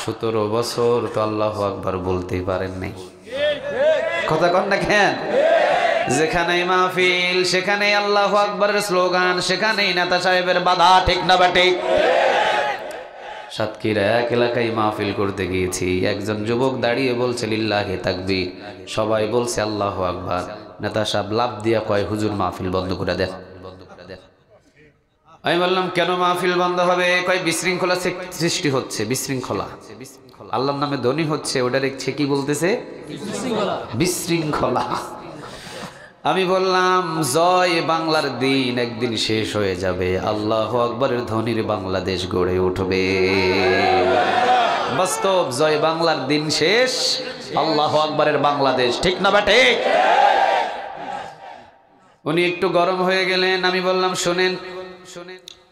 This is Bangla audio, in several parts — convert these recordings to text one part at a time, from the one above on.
17 বছর তো আল্লাহু আকবার বলতেই পারেন নাই। কথা কন না কেন? যেখানেই মাহফিল সেখানেই আল্লাহু আকবারের স্লোগান, সেখানেই নেতা সাহেবের বাধা, ঠিক না বেঠিক? সাতক্ষীরা এক এলাকায় মাহফিল করতে গিয়েছি, একজন যুবক দাঁড়িয়ে বলছে লিল্লাহি তাকবীর, সবাই বলছে আল্লাহু আকবার। নেতা সাহেব লাফ দিয়া কয়, হুজুর মাহফিল বন্ধ করে দেন। আমি বললাম কেন মাহফিল বন্ধ হবে? কয় বিশৃঙ্খলা সৃষ্টি হচ্ছে। বিশৃঙ্খলা, আল্লাহর নামে ধ্বনি হচ্ছে, ওটা দেখছে কি বলতেছে? বিশৃঙ্খলা। আমি বললাম জয় বাংলার দিন একদিন শেষ হয়ে যাবে, আল্লাহু আকবারের ধ্বনির বাংলাদেশ গড়ে উঠবে। বাস্তব, জয় বাংলার দিন শেষ, আল্লাহু আকবারের বাংলাদেশ, ঠিক না বেটে? উনি একটু গরম হয়ে গেলেন। আমি বললাম শোনেন,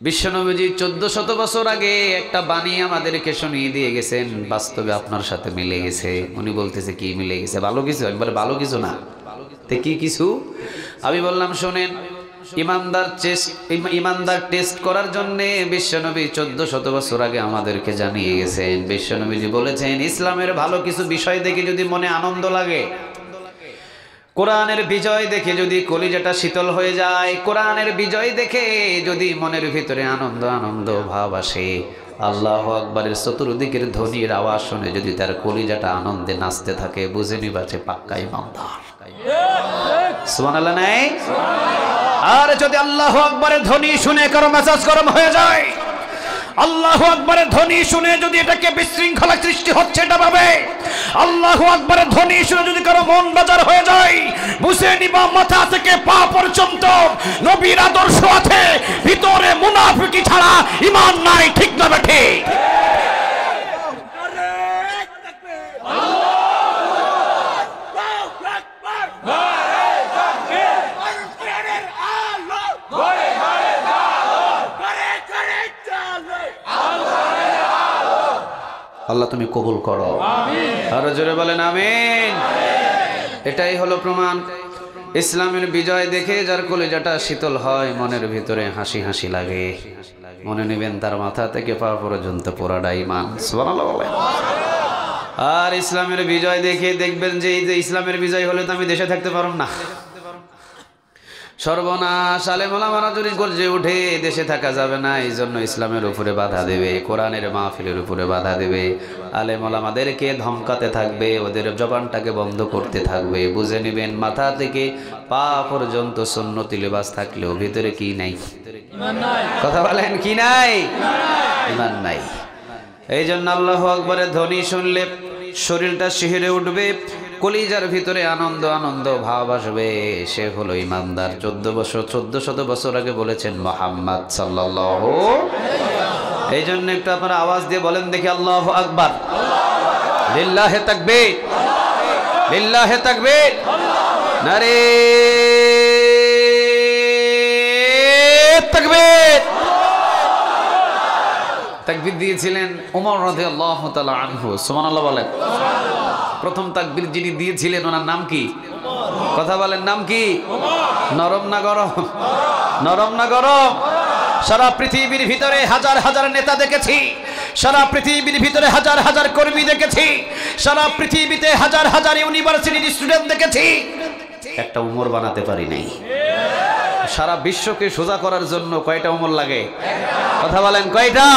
বিশ্বনবীজি 1400 বছর আগে একটা বাণী আমাদেরকে শুনিয়ে দিয়ে গেছেন, বাস্তবে আপনার সাথে মিলে গেছে। উনি বলতেছে কি মিলে গেছে? ভালো কিছু? একবারে ভালো কিছু না, তে কি কিছু? আমি বললাম শোনেন, ইমানদার টেস্ট করার জন্য বিশ্বনবী 1400 বছর আগে আমাদেরকে জানিয়ে গেছেন। বিশ্বনবীজি বলেছেন ইসলামের ভালো কিছু বিষয় দেখে যদি মনে আনন্দ লাগে, কোরআনের বিজয় দেখে যদি কলিজাটা শীতল হয়ে যায়, কোরআনের বিজয় দেখে যদি মনের ভিতরে আনন্দ আনন্দ ভাব আসে, আল্লাহু আকবারের চতুর্দিকের ধ্বনির আওয়াজ শুনে যদি তার কলিজাটা আনন্দে নাচতে থাকে, বুঝে নিবাছে পাক্কা ইমানদার। সুবহানাল্লাহ নাই? আর যদি আল্লাহু আকবারের ধ্বনি শুনে কারো মেজাজ গরম হয়ে যায়, আল্লাহু আকবারের ধ্বনি শুনে যদি এটাকে বিশৃঙ্খলা সৃষ্টি হচ্ছে এটা ভাবে, আল্লাহু আকবারের ধ্বনি শুনে যদি কারো মন বাজার হয়ে যায়, বুঝে নিবা মাথা থেকে পা পর্যন্ত নবীর আদর্শ আছে, ভিতরে মুনাফিকি ছাড়া ঈমান নাই, ঠিক না বেঠে? আল্লাহ তুমি কবুল করো, আরো জোরে বলেন আমিন। এটাই হলো প্রমাণ, ইসলামের বিজয় দেখে যার কলিজাটা শীতল হয়, মনের ভিতরে হাসি হাসি লাগে, মনে নেবেন তার মাথা থেকে পা পর্যন্ত পুরাটা ঈমান। সুবহানাল্লাহ বলেন। আর ইসলামের বিজয় দেখে দেখবেন যে এই যে ইসলামের বিজয় হলে তো আমি দেশে থাকতে পারব না, সর্বনাশ, আলেম ওলামারা যদি গর্জে উঠে, দেশে থাকা যাবে না। এই জন্য ইসলামের উপরে বাধা দেবে, কোরআনের মাহফিলের উপরে বাধা দেবে, আলেম ওলামাদেরকে ধমকাতে থাকবে, ওদের জবানটাকে বন্ধ করতে থাকবে। বুঝে নেবেন মাথা থেকে পা পর্যন্ত সুন্নতি লিবাস থাকলেও ভিতরে কি নাই? কথা বলেন কি নাই? ঈমান নাই। এই জন্য আল্লাহু আকবারের ধ্বনি শুনলে শরীরটা শিহরে উঠবে, কলিজার ভিতরে আনন্দ আনন্দ ভাব আসবে, সে হলো ইমানদার। 1400 বছর আগে বলেছেন মুহাম্মদ সাল্লাল্লাহু। এই জন্য একটু আপনারা আওয়াজ দিয়ে বলেন দেখি আল্লাহু আকবার, লিল্লাহি তাকবীর, লিল্লাহি তাকবীর, নারে তাকবীর। তাকবীর দিয়েছিলেন ওমর রাদিয়াল্লাহু তাআলা আনহু। সুবহানাল্লাহ বলেন। প্রথম তাকবীর যিনি দিয়েছিলেন ওনার নাম কি? কথা বলেন, নাম কি? নরম না গরম? নরম না গরম? সারা পৃথিবীর ভিতরে হাজার হাজার নেতা দেখেছি, সারা পৃথিবীর ভিতরে হাজার হাজার কর্মী দেখেছি, সারা পৃথিবীতে হাজার হাজার ইউনিভার্সিটির স্টুডেন্ট দেখেছি, একটা উমর বানাতে পারি নাই। সারা বিশ্বকে সোজা করার জন্য কয়টা উমর লাগে? কথা বলেন কয়টা?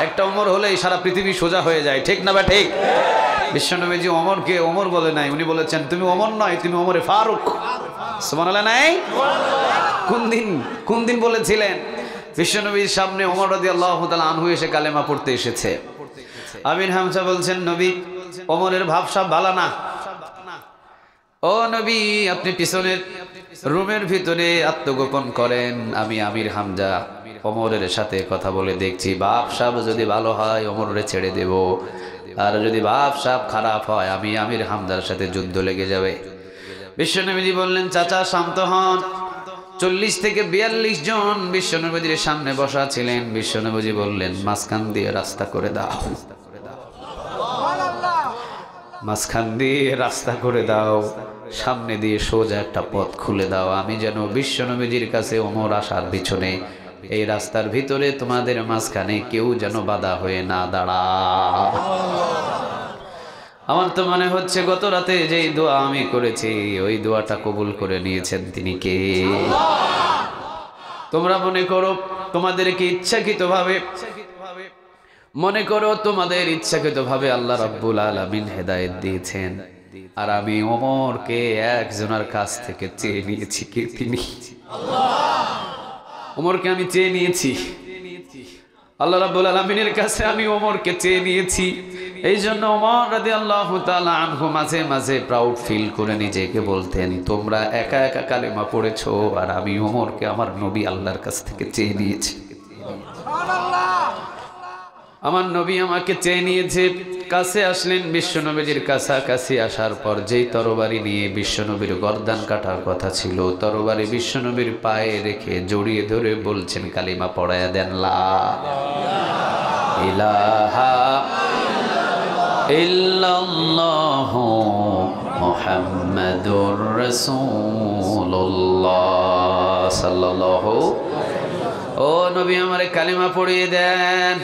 একটা উমর হলেই সারা পৃথিবী সোজা হয়ে যায়, ঠিক না বা ঠিক? বিশ্বনবীজি ওমরকে ওমর বলে নাই, উনি বলেছেন তুমি ওমর নয়, তুমি ওমরে ফারুক। সুবহানাল্লাহ নাই? কোন দিন বলেছিলেন? বিশ্বনবীর সামনে ওমর রাদিয়াল্লাহু তাআলা আনহু এসে কালেমা পড়তে এসেছে। আমির হামজা বলছেন নবী ওমরের ভাবসাব ভালো না। ও নবী, আপনি পিছনের রুমের ভিতরে আত্মগোপন করেন, আমি আমির হামজা ওমরের সাথে কথা বলে দেখছি, ভাবসাব যদি ভালো হয় ওমরে ছেড়ে দেব, আর যদি ভাবসাব খারাপ হয় আমি আমির হামজার সাথে যুদ্ধ লেগে যাবে। বিশ্বনবীজি বললেন চাচা শান্ত হন। 40 থেকে 42 জন বিশ্বনবীজির সামনে বসা ছিলেন। বিশ্বনবীজি বললেন মাঝখান দিয়ে রাস্তা করে দাও, মাঝখান দিয়ে রাস্তা করে দাও, সামনে দিয়ে সোজা একটা পথ খুলে দাও, আমি যেন বিশ্বনবীজির কাছে ওমর আসার পিছনে এই রাস্তার ভিতরে তোমাদের মাঝখানে কেউ যেন বাধা হয়ে না দাঁড়ায়। আমার তো মনে হচ্ছে গত রাতে যেই দোয়া আমি করেছি ওই দোয়াটা কবুল করে নিয়েছেন তিনি কে? তোমরা মনে করো তোমাদেরকে ইচ্ছাকৃতভাবে মনে করো তোমাদের ইচ্ছাকৃতভাবে আল্লাহ রাব্বুল আলামিন হেদায়েত দিয়েছেন, আর আমি ওমরকে একজনের কাছ থেকে চেয়ে নিয়েছি। কে তিনি? ওমরকে আমি চেয়ে নিয়েছি, আল্লাহ রাব্বুল আলামিনের কাছে আমি ওমরকে চেয়ে নিয়েছি। এই জন্য ওমর রাদিয়াল্লাহু তাআলা আনহু মাঝে মাঝে প্রাউড ফিল করে নিজেকে বলতেন, তোমরা একা একা কালেমা পড়েছো, আর আমি ওমরকে আমার নবী আল্লাহর কাছ থেকে চেয়ে নিয়েছি। আমার নবী আমাকে চেয়ে নিয়েছে। কাছে আসলেন, বিশ্বনবীর কাছাকাছি আসার পর যেই তরবারি নিয়ে বিশ্বনবীর গর্দান কাটার কথা ছিল, তরবারি বিশ্বনবীর পায়ে রেখে জড়িয়ে ধরে বলছেন, কালিমা পড়ায়া দেন, লা ইলাহা ইল্লাল্লাহু মুহাম্মাদুর রাসূলুল্লাহ সাল্লাল্লাহু। ও নবী আমারে কালিমা পড়িয়ে দেন।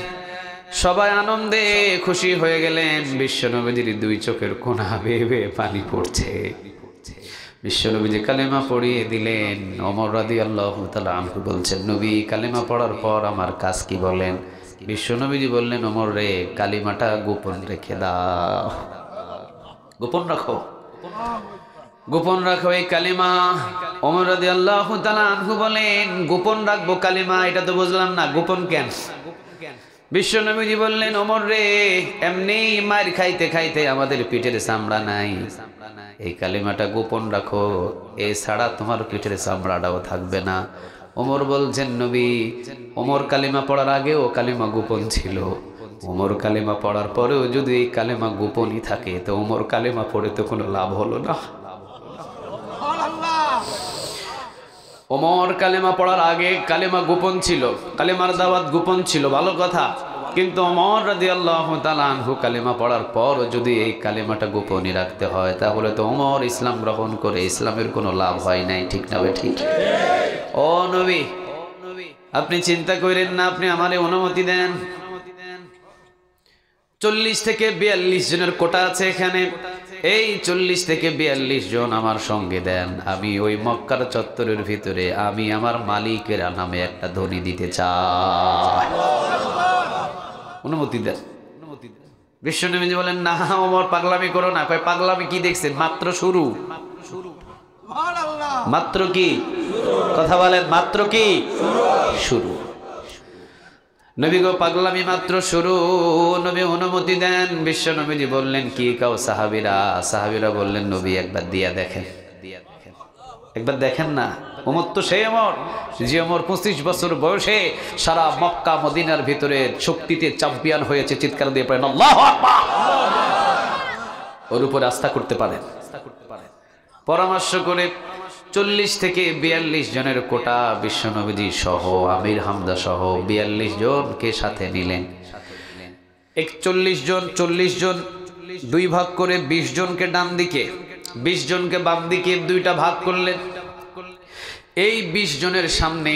সবাই আনন্দে খুশি হয়ে গেলেন। বিশ্বনবীর দুই চোখের কোণা বেয়ে বেয়ে পানি পড়ছে। বিশ্বনবী কালেমা পড়িয়ে দিলেন। ওমর রাদিয়াল্লাহু তাআলা আনহু বলছেন, নবী কালেমা পড়ার পর আমার কাজ কি বলেন? বিশ্বনবীজি বললেন, ওমর রে, কালিমাটা গোপন রেখে দাও। গোপন রাখো, গোপন রাখো এই কালিমা। ওমর রাদিয়াল্লাহু তাআলা আনহু বলেন, গোপন রাখবো কালিমা, এটা তো বুঝলাম না, গোপন কেন? বিশ্বনবীজি বললেন, ওমর রে, এমনি মার খাইতে খাইতে আমাদের পিঠের চামড়া নাই, এই কালিমাটা গোপন রাখো, এছাড়া তোমার পিঠের চামড়াটাও থাকবে না। ওমর বলছেন, নবী, ওমর কালিমা পড়ার আগেও কালিমা গোপন ছিল, ওমর কালিমা পড়ার পরেও যদি এই কালিমা গোপনই থাকে, তো ওমর কালিমা পড়ে তো কোনো লাভ হলো না। ওমর কালেমা পড়ার আগে কালেমা গোপন ছিল, কালেমার দাওয়াত গোপন ছিল, ভালো কথা। কিন্তু ওমর রাদিয়াল্লাহু তাআলা আনহু কালেমা পড়ার পর যদি এই কালেমাটা গোপনই রাখতে হয়, তাহলে তো ওমর ইসলাম গ্রহণ করে ইসলামের কোনো লাভ হয় নাই। ঠিক না বে ঠিক? ও নবী, আপনি চিন্তা করেন না, আপনি আমারে অনুমতি দেন। 40 থেকে 42 জনের কোটা আছে এখানে। এই 40 থেকে 42 জন আমার সঙ্গে দেন। আমি ওই মক্কার চত্বরের ভিতরে আমি আমার মালিকের নামে একটা ধ্বনি দিতে চাই। অনুমতি দেন। বিশ্বনবী বলেন, না ওমর পাগলামি করো না। কয়, পাগলামি কি দেখছেন? মাত্র শুরু। মাত্র কি? কথা বলেন, মাত্র কি শুরু। নবী গো, পাগলামি মাত্র শুরু। নবী অনুমতি দেন। বিশ্বনবীজি বললেন, কি কাও সাহাবীরা? সাহাবীরা বললেন, নবী একবার দিয়া দেখেন, একবার দেখেন না। ওমর তো সেই ওমর যে ওমর 25 বছর বয়সে সারা মক্কা মদিনার ভিতরে শক্তিতে চ্যাম্পিয়ন হয়েছে। চিৎকার দিয়ে পড়েন আল্লাহু আকবার। ওর উপরে আস্থা করতে পারেন। পরামর্শ করে 40 থেকে 42 জনের কোটা বিশ্বনবীজি সহ আমির হামজা সহ 42 জনকে সাথে নিলেন। 41 জন, 40 জন দুই ভাগ করে 20 জনকে ডান দিকে, 20 জনকে বাম দিকে দুইটা ভাগ করলেন। এই 20 জনের সামনে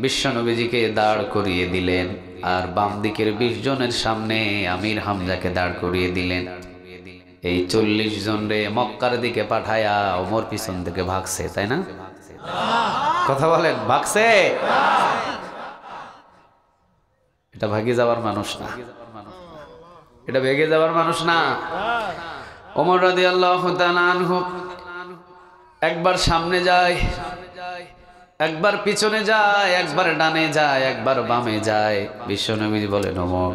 বিশ্বনবীজিকে দাঁড় করিয়ে দিলেন, আর বাম দিকের 20 জনের সামনে আমির হামজাকে দাঁড় করিয়ে দিলেন। এই 40 জন রে মক্কার দিকে পাঠায়া ওমর পিছন থেকে ভাগছে, তাই না? কথা বলেন, ভাগছে? এটা ভাগে যাওয়ার মানুষ না, এটা ভেগে যাওয়ার মানুষ না। ওমর রাদিয়াল্লাহু তাআলা আনহু একবার সামনে যায়, একবার পিছনে যায়, একবার ডানে যায়, একবার বামে যায়। বিশ্বনবী বলেন, ওমর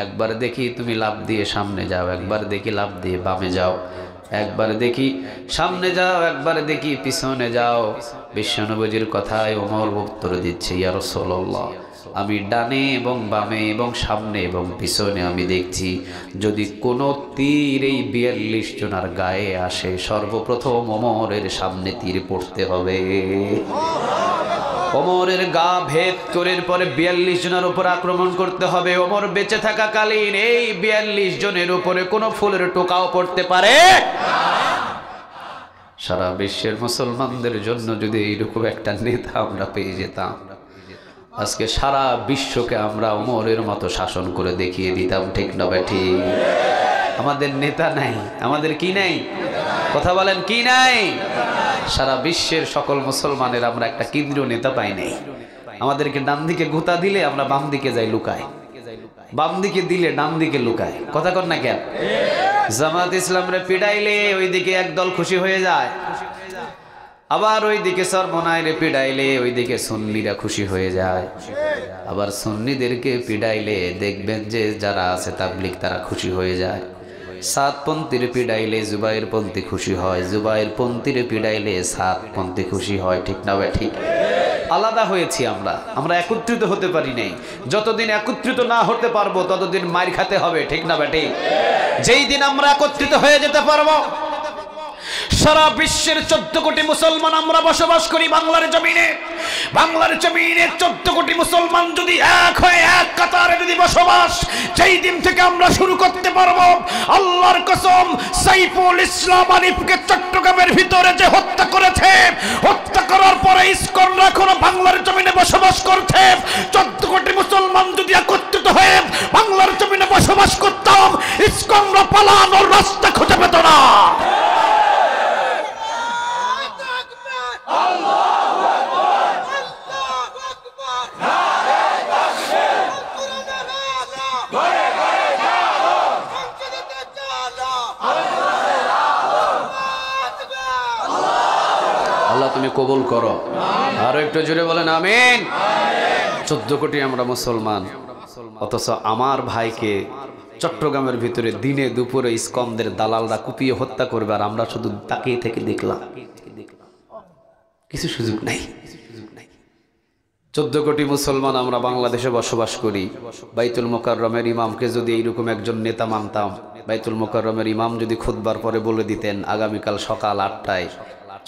একবার দেখি তুমি লাফ দিয়ে সামনে যাও, একবার দেখি লাফ দিয়ে বামে যাও, একবার দেখি সামনে যাও, একবার দেখি পিছনে যাও। বিশ্বনবীর কথায় ওমর উত্তর দিচ্ছে, ইয়া রাসূলুল্লাহ, আমি ডানে এবং বামে এবং সামনে এবং পিছনে আমি দেখছি, যদি কোনো তীর এই 42 জনের গায়ে আসে, সর্বপ্রথম ওমরের সামনে তীর পড়তে হবে। ওমরের গা ভেদ করে পরে 42 জনের উপর আক্রমণ করতে হবে। ওমর বেঁচে থাকাকালীন এই 42 জনের উপরে কোনো ফুলের টোকাও পড়তে পারে। সারা বিশ্বের মুসলমানদের জন্য যদি এইরকম একটা নেতা আমরা পেয়ে যেতাম, আজকে সারা বিশ্বকে আমরা ওমরের মতো শাসন করে দেখিয়ে দিতাম। ঠিক না ঠিক? আমাদের নেতা নাই, আমাদের কি নাই? কথা বলেন, কি নাই? সারা বিশ্বের সকল মুসলমানের আমরা একটা কেন্দ্রীয় নেতা পাই নাই। আমাদেরকে ডান দিকে গুতা দিলে আমরা বাম দিকে যাই লুকায়, বাম দিকে দিলে ডান দিকে লুকায়। কথা কর না কেন? জামাত ইসলামরে পিড়াইলে ওইদিকে একদল খুশি হয়ে যায়, আবার ওইদিকে সরমনাইরে পিড়াইলে ওইদিকে সুন্নিরা খুশি হয়ে যায়, আবার সুন্নিদেরকে পিড়াইলে দেখবেন যে যারা আছে তাবলিগ তারা খুশি হয়ে যায়। সাতপন্থীর পিড়াইলে জুবাইর পন্থী খুশি হয়, জুবাইর পন্থীর পিড়াইলে সাতপন্থী খুশি হয়। ঠিক না ভাই? ঠিক। আলাদা হয়েছি আমরা, আমরা একত্রিত হতে পারি নাই। যতদিন একত্রিত না হতে পারবো ততদিন মার খেতে হবে। ঠিক না ভাই? ঠিক। যেই দিন আমরা একত্রিত হয়ে যেতে পারবো, সারা বিশ্বের 14 কোটি মুসলমান আমরা বসবাস করি বাংলার জমিনে, বাংলার জমিনে 14 কোটি মুসলমান যদি এক হয়ে এক কাতারে যদি বসবাস, যেই দিন থেকে আমরা শুরু করতে পারবো, আল্লাহর কসম সাইফুল ইসলাম আরিফকে চট্টগ্রামের ভিতরে যে হত্যা করেছে, হত্যা করার পরে ইসকনরা এখনো বাংলার জমিনে বসবাস করছে। 14 কোটি মুসলমান যদি একত্রিত হয়ে বাংলার জমিনে বসবাস করতাম, ইসকনরা পালানোর রাস্তা খুঁজে পেত না। আল্লাহ তুমি কবুল করো। আরো একটু জোরে বলেন আমিন। 14 কোটি আমরা মুসলমান, অথচ আমার ভাইকে চট্টগ্রামের ভিতরে দিনে দুপুরে ইসকনদের দালালরা কুপিয়ে হত্যা করবে, আর আমরা শুধু তাকিয়ে থেকে দেখলাম, কিছু সুযোগ নাই। 14 কোটি মুসলমান আমরা বাংলাদেশে বসবাস করি। বাইতুল মোকাররমের ইমামকে যদি এইরকম একজন নেতা মানতাম, বাইতুল মোকাররমের ইমাম যদি খুতবার পরে বলে দিতেন আগামীকাল সকাল 8টায়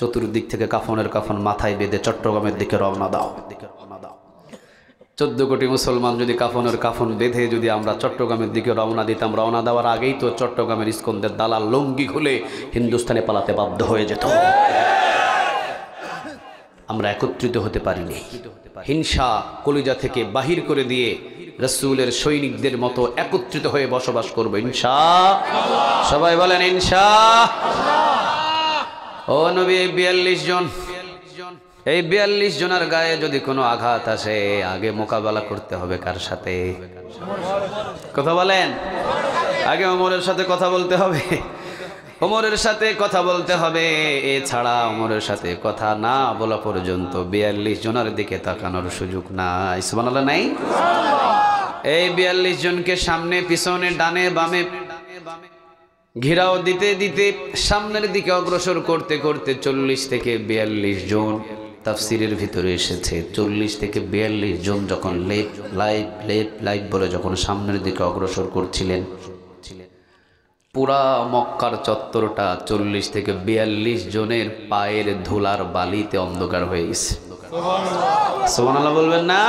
চতুর্দিক থেকে কাফনের কাফন মাথায় বেঁধে চট্টগ্রামের দিকে রওনা দাও, 14 কোটি মুসলমান যদি কাফনের কাফন বেঁধে যদি আমরা চট্টগ্রামের দিকে রওনা দিতাম, রওনা দেওয়ার আগেই তো চট্টগ্রামের ইসকনদের দালাল লঙ্গি খুলে হিন্দুস্তানে পালাতে বাধ্য হয়ে যেত। আমরা একত্রিত হতে পারিনি। হিংসা কলিজা থেকে বাহির করে দিয়ে রাসূলের সৈনিকদের মতো একত্রিত হয়ে বসবাস করব ইনশাআল্লাহ। সবাই বলেন ইনশাআল্লাহ। ও নবী 42 জন, এই 42 জনের গায়ে যদি কোনো আঘাত আসে, আগে মোকাবেলা করতে হবে কার সাথে? কথা বলেন। আগে ওমরের সাথে কথা বলতে হবে, ওমরের সাথে কথা বলতে হবে। এছাড়া ওমরের সাথে কথা না বলা পর্যন্ত 42 জনের দিকে তাকানোর সুযোগ নাই। সুবহানাল্লাহ নাই? এই 42 জনকে সামনে পিছনে ডানে বামে ঘেরাও দিতে দিতে সামনের দিকে অগ্রসর করতে করতে 40 থেকে 42 জন তাফসিরের ভিতরে এসেছে। 40 থেকে 42 জন যখন লাইভ বলে যখন সামনের দিকে অগ্রসর করছিলেন, পুরা মক্কার চত্বরটা 40 থেকে 42 জনের পায়ের ধুলার বালিতে অন্ধকার হয়ে গেছে। সুবহানাল্লাহ বলবেন না?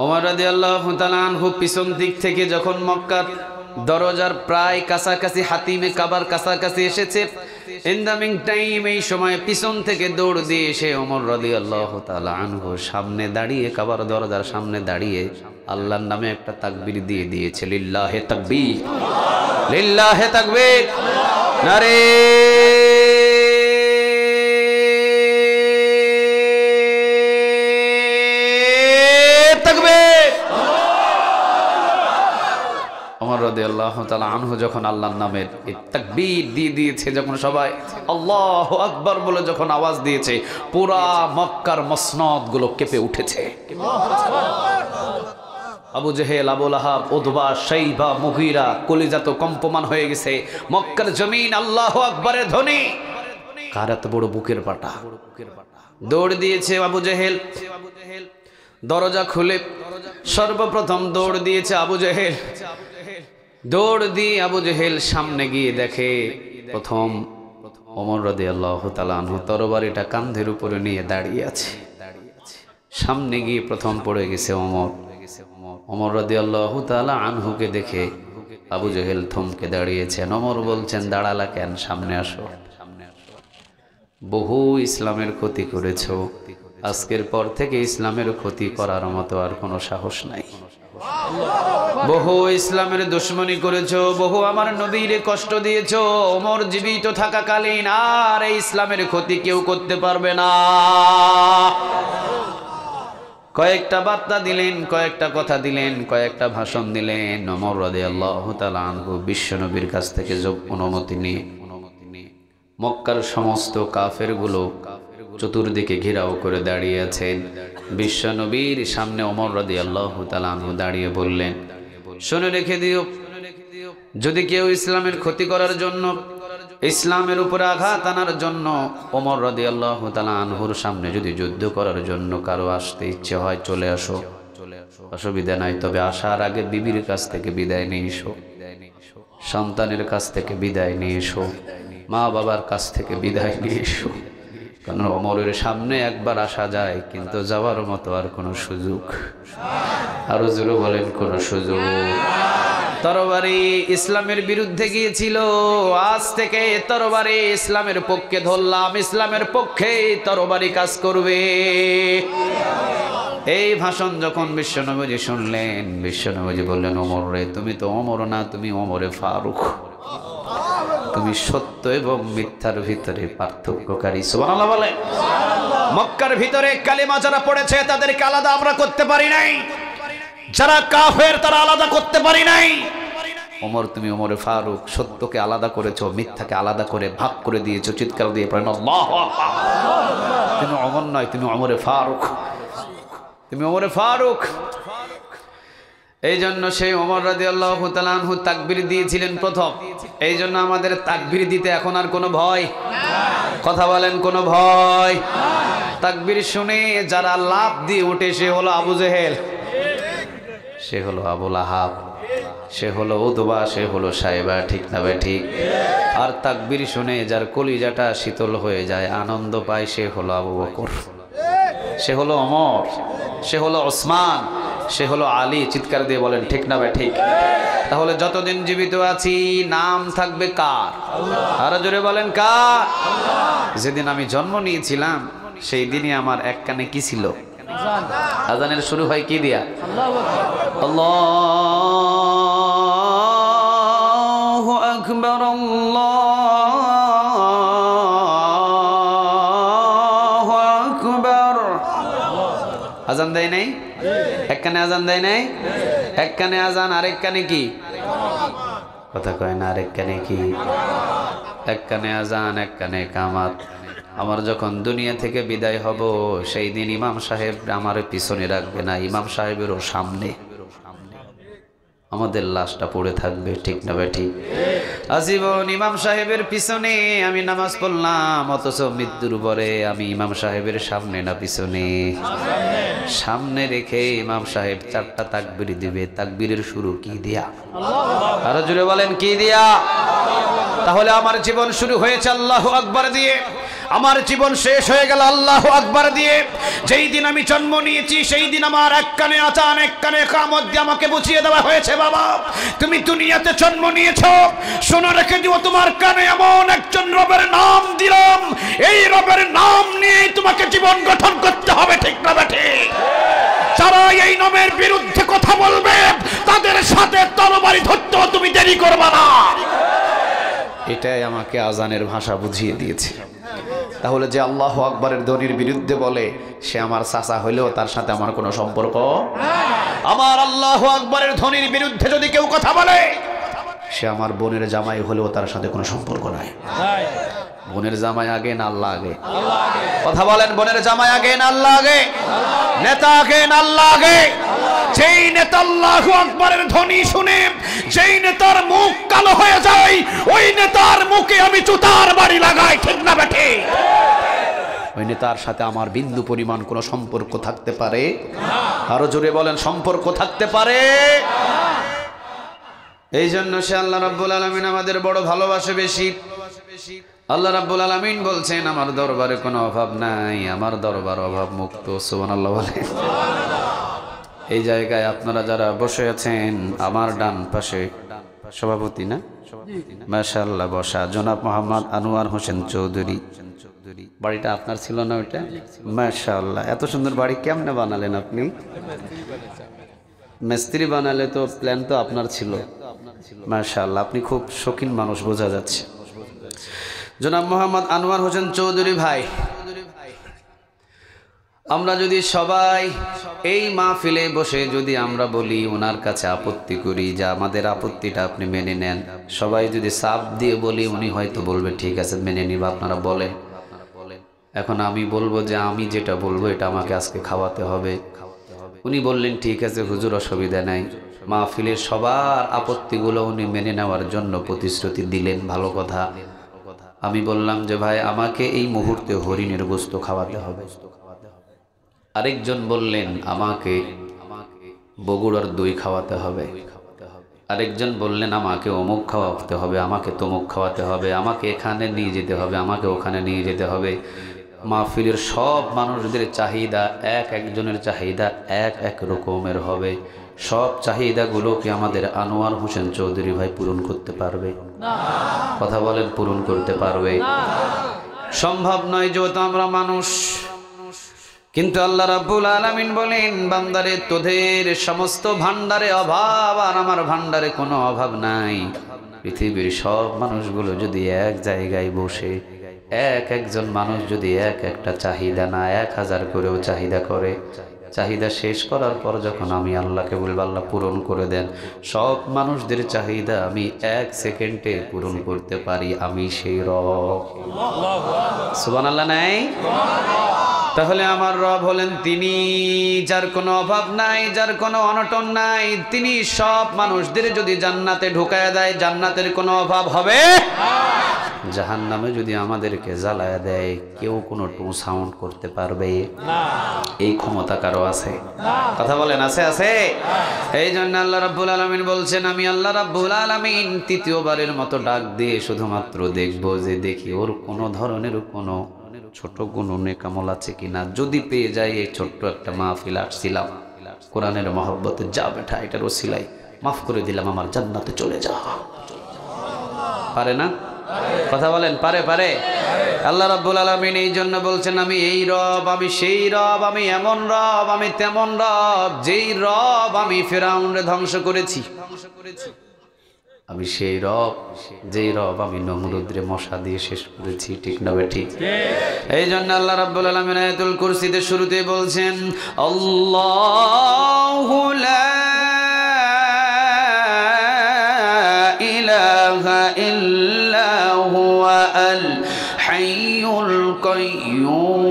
ওমর রাদিয়াল্লাহু তাআলা আনহু পিছন দিক থেকে যখন মক্কার দরজার প্রায় কাছাকাছি হাতিমে কাবার কাছাকাছি এসেছে, ইন দ্য মিন টাইম এই সময় পিছন থেকে দৌড় দিয়ে এসে ওমর রাদিয়াল্লাহু তাআলা আনহু সামনে দাঁড়িয়ে কাবার দরজার সামনে দাঁড়িয়ে আল্লাহর নামে একটা তাকবীর দিয়ে দিয়েছে, লিল্লাহে তাকবীর, লিল্লাহে তাকবীর, নারে তাকবীর। ওমর রাদিয়াল্লাহু তাআলা আনহু যখন আল্লাহর নামের এই তাকবীর দিয়ে দিয়েছে, যখন সবাই আল্লাহু আকবার বলে যখন আওয়াজ দিয়েছে, পুরা মক্কার মসনদ গুলো কেঁপে উঠেছে। আবু জেহেল, আবু লাহাব, উতবা, শাইবা, মুগীরা কলিজা তো কম্পমান হয়ে গেছে। মক্কার জমিন আল্লাহু আকবারের ধ্বনি। কার এত বড় বুকের পাটা! দৌড় দিয়েছে আবু জেহেল, দরজা খুলে সর্বপ্রথম দৌড় দিয়েছে আবু জেহেল। দৌড় দিয়ে আবু জেহেল সামনে গিয়ে দেখে প্রথম ওমর রাদিয়াল্লাহু তাআলা আনহু তরবারিটা কাঁধের উপরে নিয়ে দাঁড়িয়ে আছে। সামনে গিয়ে প্রথম পড়ে গেছে ওমর। ওমর রাদিয়াল্লাহু তাআলা আনহুকে দেখে আবু জেহেল থমকে দাঁড়িয়েছেন। ওমর বলছেন, দাঁড়ালা কেন? সামনে আসো। বহু ইসলামের ক্ষতি করেছো, আজকের পর থেকে ইসলামের ক্ষতি করার মতো আর কোনো সাহস নাই। বহু ইসলামের দুশমনী করেছো, বহু আমার নবীরে কষ্ট দিয়েছো ওমর জীবিত থাকাকালীন, আর এই ইসলামের ক্ষতি কেউ করতে পারবে না। কয়েকটা বার্তা দিলেন, কয়েকটা কথা দিলেন, কয়েকটা ভাষণ দিলেন। ওমর রাদিয়াল্লাহু তাআলা আনহু বিশ্বনবীর কাছ থেকে অনুমতি নিয়ে মক্কার সমস্ত কাফেরগুলো চতুর্দিকে ঘেরাও করে দাঁড়িয়ে আছেন। বিশ্বনবীর সামনে ওমর রাদিয়াল্লাহু তাআলা আনহু দাঁড়িয়ে বললেন, শুনে রেখে দিও, যদি কেউ ইসলামের ক্ষতি করার জন্য, ইসলামের উপরে আঘাত আনার জন্য ওমর রাদিয়াল্লাহু তাআলা আনহুর সামনে যদি যুদ্ধ করার জন্য কারো আসতে ইচ্ছে হয়, চলে আসো, অসুবিধা নাই। তবে আসার আগে বিবির কাছ থেকে বিদায় নিয়ে এসো, সন্তানের কাছ থেকে বিদায় নিয়ে এসো, মা বাবার কাছ থেকে বিদায় নিয়ে এসো। কারণ ওমরের সামনে একবার আসা যায়, কিন্তু যাওয়ার মতো আর কোনো সুযোগ, আরো জোরে বলেন, কোনো সুযোগ। তরবারি ইসলামের বিরুদ্ধে গিয়েছিল, আজ থেকে তরবারি ইসলামের পক্ষে ধরলাম, ইসলামের পক্ষে তরবারি কাজ করবে। এই ভাষণ যখন বিশ্বনবী শুনলেন, বিশ্বনবী বললেন, ওমর রে, তুমি তো ওমর না, তুমি ওমরে ফারুক, তুমি সত্য এবং মিথ্যার ভিতরে পার্থক্যকারী। সুবহানাল্লাহ বলে। মক্কার ভিতরে কালিমা যারা পড়েছে তাদেরকে আলাদা আমরা করতে পারি নাই, যারা কাফের তারা আলাদা করতে পারি নাই। ওমর, তুমি ওমরে ফারুক, সত্যকে আলাদা করেছো, মিথ্যাকে আলাদা করে ভাগ করে দিয়েছো। চিৎকার দিয়ে পড়েন আল্লাহু আকবার। তুমি ওমর নয়, তুমি ওমরে ফারুক, তুমি ওমরে ফারুক। এই জন্য সেই ওমর রাদিয়াল্লাহু তাআলা আনহু তাকবীর দিয়েছিলেন প্রথম। এই জন্য আমাদের তাকবীর দিতে এখন আর কোনো ভয়, কথা বলেন, কোনো ভয়। তাকবীর শুনে যারা লাফ দিয়ে উঠে, সে হলো আবু জেহেল, সে হলো আবু লাহাব, সে হলো উতবা, সে হলো সাইবা, ঠিক না ভাই ঠিক? আর তাকবীর শুনে যার কলিজাটা শীতল হয়ে যায়, আনন্দ পায়, সে হলো আবু বকর, সে হলো ওমর, সে হলো ওসমান, সে হলো আলী। চিৎকার দিয়ে বলেন ঠিক না ভাই ঠিক? তাহলে যতদিন জীবিত আছি নাম থাকবে কার? আরো জোরে বলেন কার? যেদিন আমি জন্ম নিয়েছিলাম সেই দিনই আমার এক কানে কি ছিল? আজানের শুরু হয় কি দিয়া? আল্লাহু আকবার, আল্লাহু আকবার। আজান দেয় নাই? এক কানে আজান দেয় নাই? এক কানে আজান, আরেক কানে কি? কথা কয় না, আরেক কানে কি? এক কানে আজান, এক কানে কামাত। আমার যখন দুনিয়া থেকে বিদায় হব, সেই দিন ইমাম সাহেব আমার পিছনে রাখবে না, ইমাম সাহেবেরও সামনে আমাদের লাশটা পড়ে থাকবে, ঠিক না ভাই ঠিক? আজীবন ইমাম সাহেবের পিছনে আমি নামাজ পড়লাম, অথচ মৃত্যুর পরে আমি ইমাম সাহেবের সামনে না পিছনে? সামনে রেখে ইমাম সাহেব চারটা তাকবীর দিবে। তাকবীরের শুরু কি দিয়া? আরো জোরে বলেন কি দিয়া? তাহলে আমার জীবন শুরু হয়েছে আল্লাহু আকবার দিয়ে, আমার জীবন শেষ হয়ে গেল আল্লাহু আকবার দিয়ে। যেই দিন আমি জন্ম নিয়েছি সেই দিন আমার এক কানে আজান, এক কানে ইকামত দিয়ে আমাকে বুঝিয়ে দেওয়া হয়েছে, বাবা তুমি দুনিয়াতে জন্ম নিয়েছো, শোনো রেখে দিও, তোমার কানে এমন একজন রবের নাম দিলাম, এই রবের নাম নিয়ে তোমাকে জীবন গঠন করতে হবে, ঠিক না বেঠে? যারা এই নামের বিরুদ্ধে কথা বলবে তাদের সাথে তরবারি ধরতে তুমি দেরি করবে না। এটাই আমাকে আজানের ভাষা বুঝিয়ে দিয়েছে। তাহলে যে আল্লাহু আকবরের ধ্বনির বিরুদ্ধে বলে, সে আমার চাচা হইলেও তার সাথে আমার কোনো সম্পর্ক। আমার আল্লাহু আকবরের ধ্বনির বিরুদ্ধে যদি কেউ কথা বলে, সে আমার বোনের জামাই হলেও তার সাথে কোনো সম্পর্ক নাই। বোনের জামাই আগে না আল্লাহ আগে? কথা বলেন, বোনের জামাই আগে না আল্লাহ আগে? নেতা আগে না আল্লাহ আগে? যেই নেতা আল্লাহু আকবরের ধ্বনি শুনে যেই নেতার মুখ কালো হয়ে যায়, ওই নেতার মুখে আমি জুতার বাড়ি লাগাই, ঠিক না বেঠে? ওই নেতার সাথে আমার বিন্দু পরিমাণ কোনো সম্পর্ক থাকতে পারে? আরো জোরে বলেন, সম্পর্ক থাকতে পারে? এই জন্য সে আল্লাহ রাব্বুল আলামিন আমাদের বড় ভালোবাসে বেশি। আল্লাহ রাব্বুল আলামিন বলছেন, আমার দরবারে কোনো অভাব নাই, আমার দরবার অভাব মুক্ত। সুবহানাল্লাহ বলেন। এই জায়গায় আপনারা যারা বসে আছেন, আমার ডান পাশে সভাপতি না, মাশাআল্লাহ বসা জনাব মোহাম্মদ আনোয়ার হোসেন চৌধুরী। বাড়িটা আপনার ছিল না ওইটা? মাশাআল্লাহ, এত সুন্দর বাড়ি কেমনে বানালেন আপনি? মিস্ত্রি বানালে তো প্ল্যান তো আপনার ছিল, মাশাআল্লাহ, আপনি খুব শৌখিন মানুষ বোঝা যাচ্ছে। জনাব মোহাম্মদ আনোয়ার হোসেন চৌধুরী ভাই, আমরা যদি সবাই এই মাহফিলে বসে যদি আমরা বলি ওনার কাছে আপত্তি করি যে আমাদের আপত্তিটা আপনি মেনে নেন, সবাই যদি চাপ দিয়ে বলি উনি হয়তো বলবে ঠিক আছে মেনে নিব, আপনারা বলেন। এখন আমি বলবো যে আমি যেটা বলবো এটা আমাকে আজকে খাওয়াতে হবে। উনি বললেন ঠিক আছে হুজুর, অসুবিধা নাই। মাহফিলের সবার আপত্তিগুলো উনি মেনে নেওয়ার জন্য প্রতিশ্রুতি দিলেন, ভালো কথা। আমি বললাম যে ভাই আমাকে এই মুহূর্তে হরিণের গোশত খাওয়াতে হবে। আরেকজন বললেন আমাকে বগুড়ার দই খাওয়াতে হবে। আরেকজন বললেন আমাকে অমুক খাওয়াতে হবে, আমাকে তমুক খাওয়াতে হবে, আমাকে এখানে নিয়ে যেতে হবে, আমাকে ওখানে নিয়ে যেতে হবে। মাহফিলের সব মানুষদের চাহিদা এক একজনের চাহিদা এক এক রকমের হবে। সব চাহিদাগুলো কি আমাদের আনোয়ার হোসেন চৌধুরী ভাই পূরণ করতে পারবে? কথা বলেন, পূরণ করতে পারবে? সম্ভব নয়, যেহেতু আমরা মানুষ। কিন্তু আল্লাহ রাব্বুল আলামিন বলেন বান্দারে তোদের সমস্ত ভান্ডারে অভাব আর আমার ভান্ডারে কোনো অভাব নাই। পৃথিবীর সব মানুষগুলো যদি এক জায়গায় বসে এক একজন মানুষ যদি এক একটা চাহিদা না 1000 করেও চাহিদা করে, চাহিদা শেষ করার পর যখন আমি আল্লাহকে বলবো আল্লাহ পূরণ করে দেন, সব মানুষদের চাহিদা আমি 1 সেকেন্ডে পূরণ করতে পারি, আমি সেই রব। সুবহানাল্লাহ নাই? তাহলে আমার রব হলেন তিনি, যার কোনো অভাব নাই, যার কোনো অনটন নাই। তিনি সব মানুষদের যদি জান্নাতে ঢুকায় দেয়, জান্নাতের কোনো অভাব হবে? জাহান্নামে যদি আমাদেরকে জ্বালায় দেয়, কেউ কোনো টু সাউন্ড করতে পারবে না। এই ক্ষমতা কারো আছে? কথা বলেন, আছে? আছে। এই জন্য আল্লাহ রাব্বুল আলামিন বলছেন আমি আল্লাহ রাব্বুল আলামিন তৃতীয়বারের মতো ডাক দিয়ে শুধুমাত্র দেখবো যে দেখি ওর কোনো ধরনের কোনো ছোট গুণ নেকামল আছে কিনা। যদি পেয়ে যাই, এই ছোট্ট একটা মাহফিল আসছিলাম কোরআনের মহব্বতে, যা বেটা এটার ওসিলাই মাফ করে দিলাম, আমার জান্নাতে চলে যা। পারে না? কথা বলেন, পারে? পারে। আল্লাহ রাব্বুল আলামিন এই জন্য বলছেন আমি এই রব, আমি সেই রব, আমি এমন রব, আমি তেমন রব। যেই রব আমি ফেরাউনরে ধ্বংস করেছি, আমি সেই রব যেই রব আমি নমরুদরে মশা দিয়ে শেষ করেছি। ঠিক না ঠিক? এই জন্য আল্লাহ রাব্বুল আলামিন আয়াতুল কুরসিতে শুরুতে বলছেন আল্লাহু লা ইলাহা ইল্লা হুয়া আল হাইয়ুল কাইয়্যুম।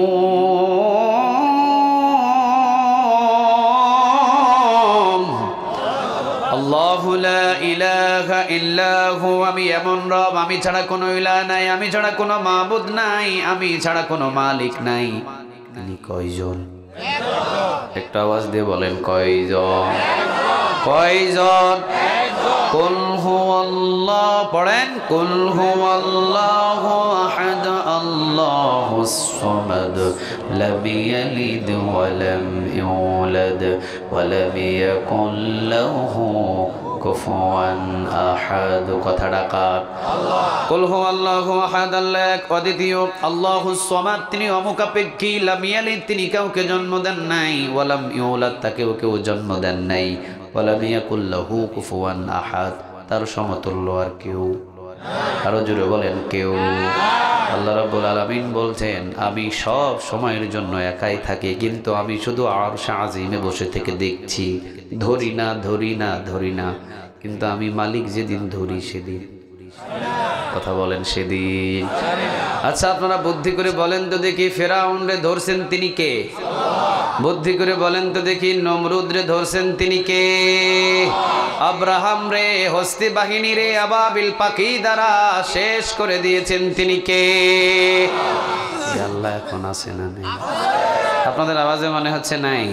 আল্লাহু লা ইলাহা ইল্লা হু, আমি এমন রব, আমি ছাড়া কোনো ইলাহ নাই, আমি ছাড়া কোনো মাবুদ নাই, আমি ছাড়া কোনো মালিক নাই। তিনি কয়জন? একটা আওয়াজ দিয়ে বলেন কয়জন? কয়জন? কুল হুয়াল্লাহ, পড়েন কুল হুয়াল্লাহু আহাদ আল্লাহুস সামাদ লাম ইয়ালিদ ওয়া লাম ইউলাদ ওয়া লাম ইয়াকুল লাহু কুফুয়ান আহাদ। কথাটা কার? আল্লাহ। কুল হুয়াল্লাহু আহাদ, আল্লাহ এক অদ্বিতীয়, আল্লাহুস সামাদ তিনি অমুখাপেক্ষী, লাম ইয়ালিদ তিনি কাউকে জন্ম দেন নাই, ওয়া লাম ইউলাদ তাকেও কেউ জন্ম দেন নাই, ওয়া লাম ইয়াকুল লাহু কুফুয়ান আহাদ তার সমতুল্য আর কেউ। আরো জোরে বলেন কেউ। আল্লাহ রাব্বুল আলামিন বলছেন আমি সব সময়ের জন্য একাই থাকি, কিন্তু আমি শুধু আরশ আজিমে বসে থেকে দেখছি, ধরি না ধরি না ধরি না, কিন্তু আমি মালিক যেদিন ধরি সেদিন। কথা বলেন সেদিন। আচ্ছা আপনারা বুদ্ধি করে বলেন তো দেখি, ফেরাউনরে ধরছেন তিনি কে? বুদ্ধি করে বলেন তো দেখি, নমরুদরে ধরছেন তিনি কে? আব্রাহাম রে, হস্তি বাহিনী রে, আবাবিল পাখি দ্বারা শেষ করে দিয়েছেন তিনি কে? আল্লাহ এখন আছে না নেই? আপনাদের আওয়াজে মনে হচ্ছে নাই।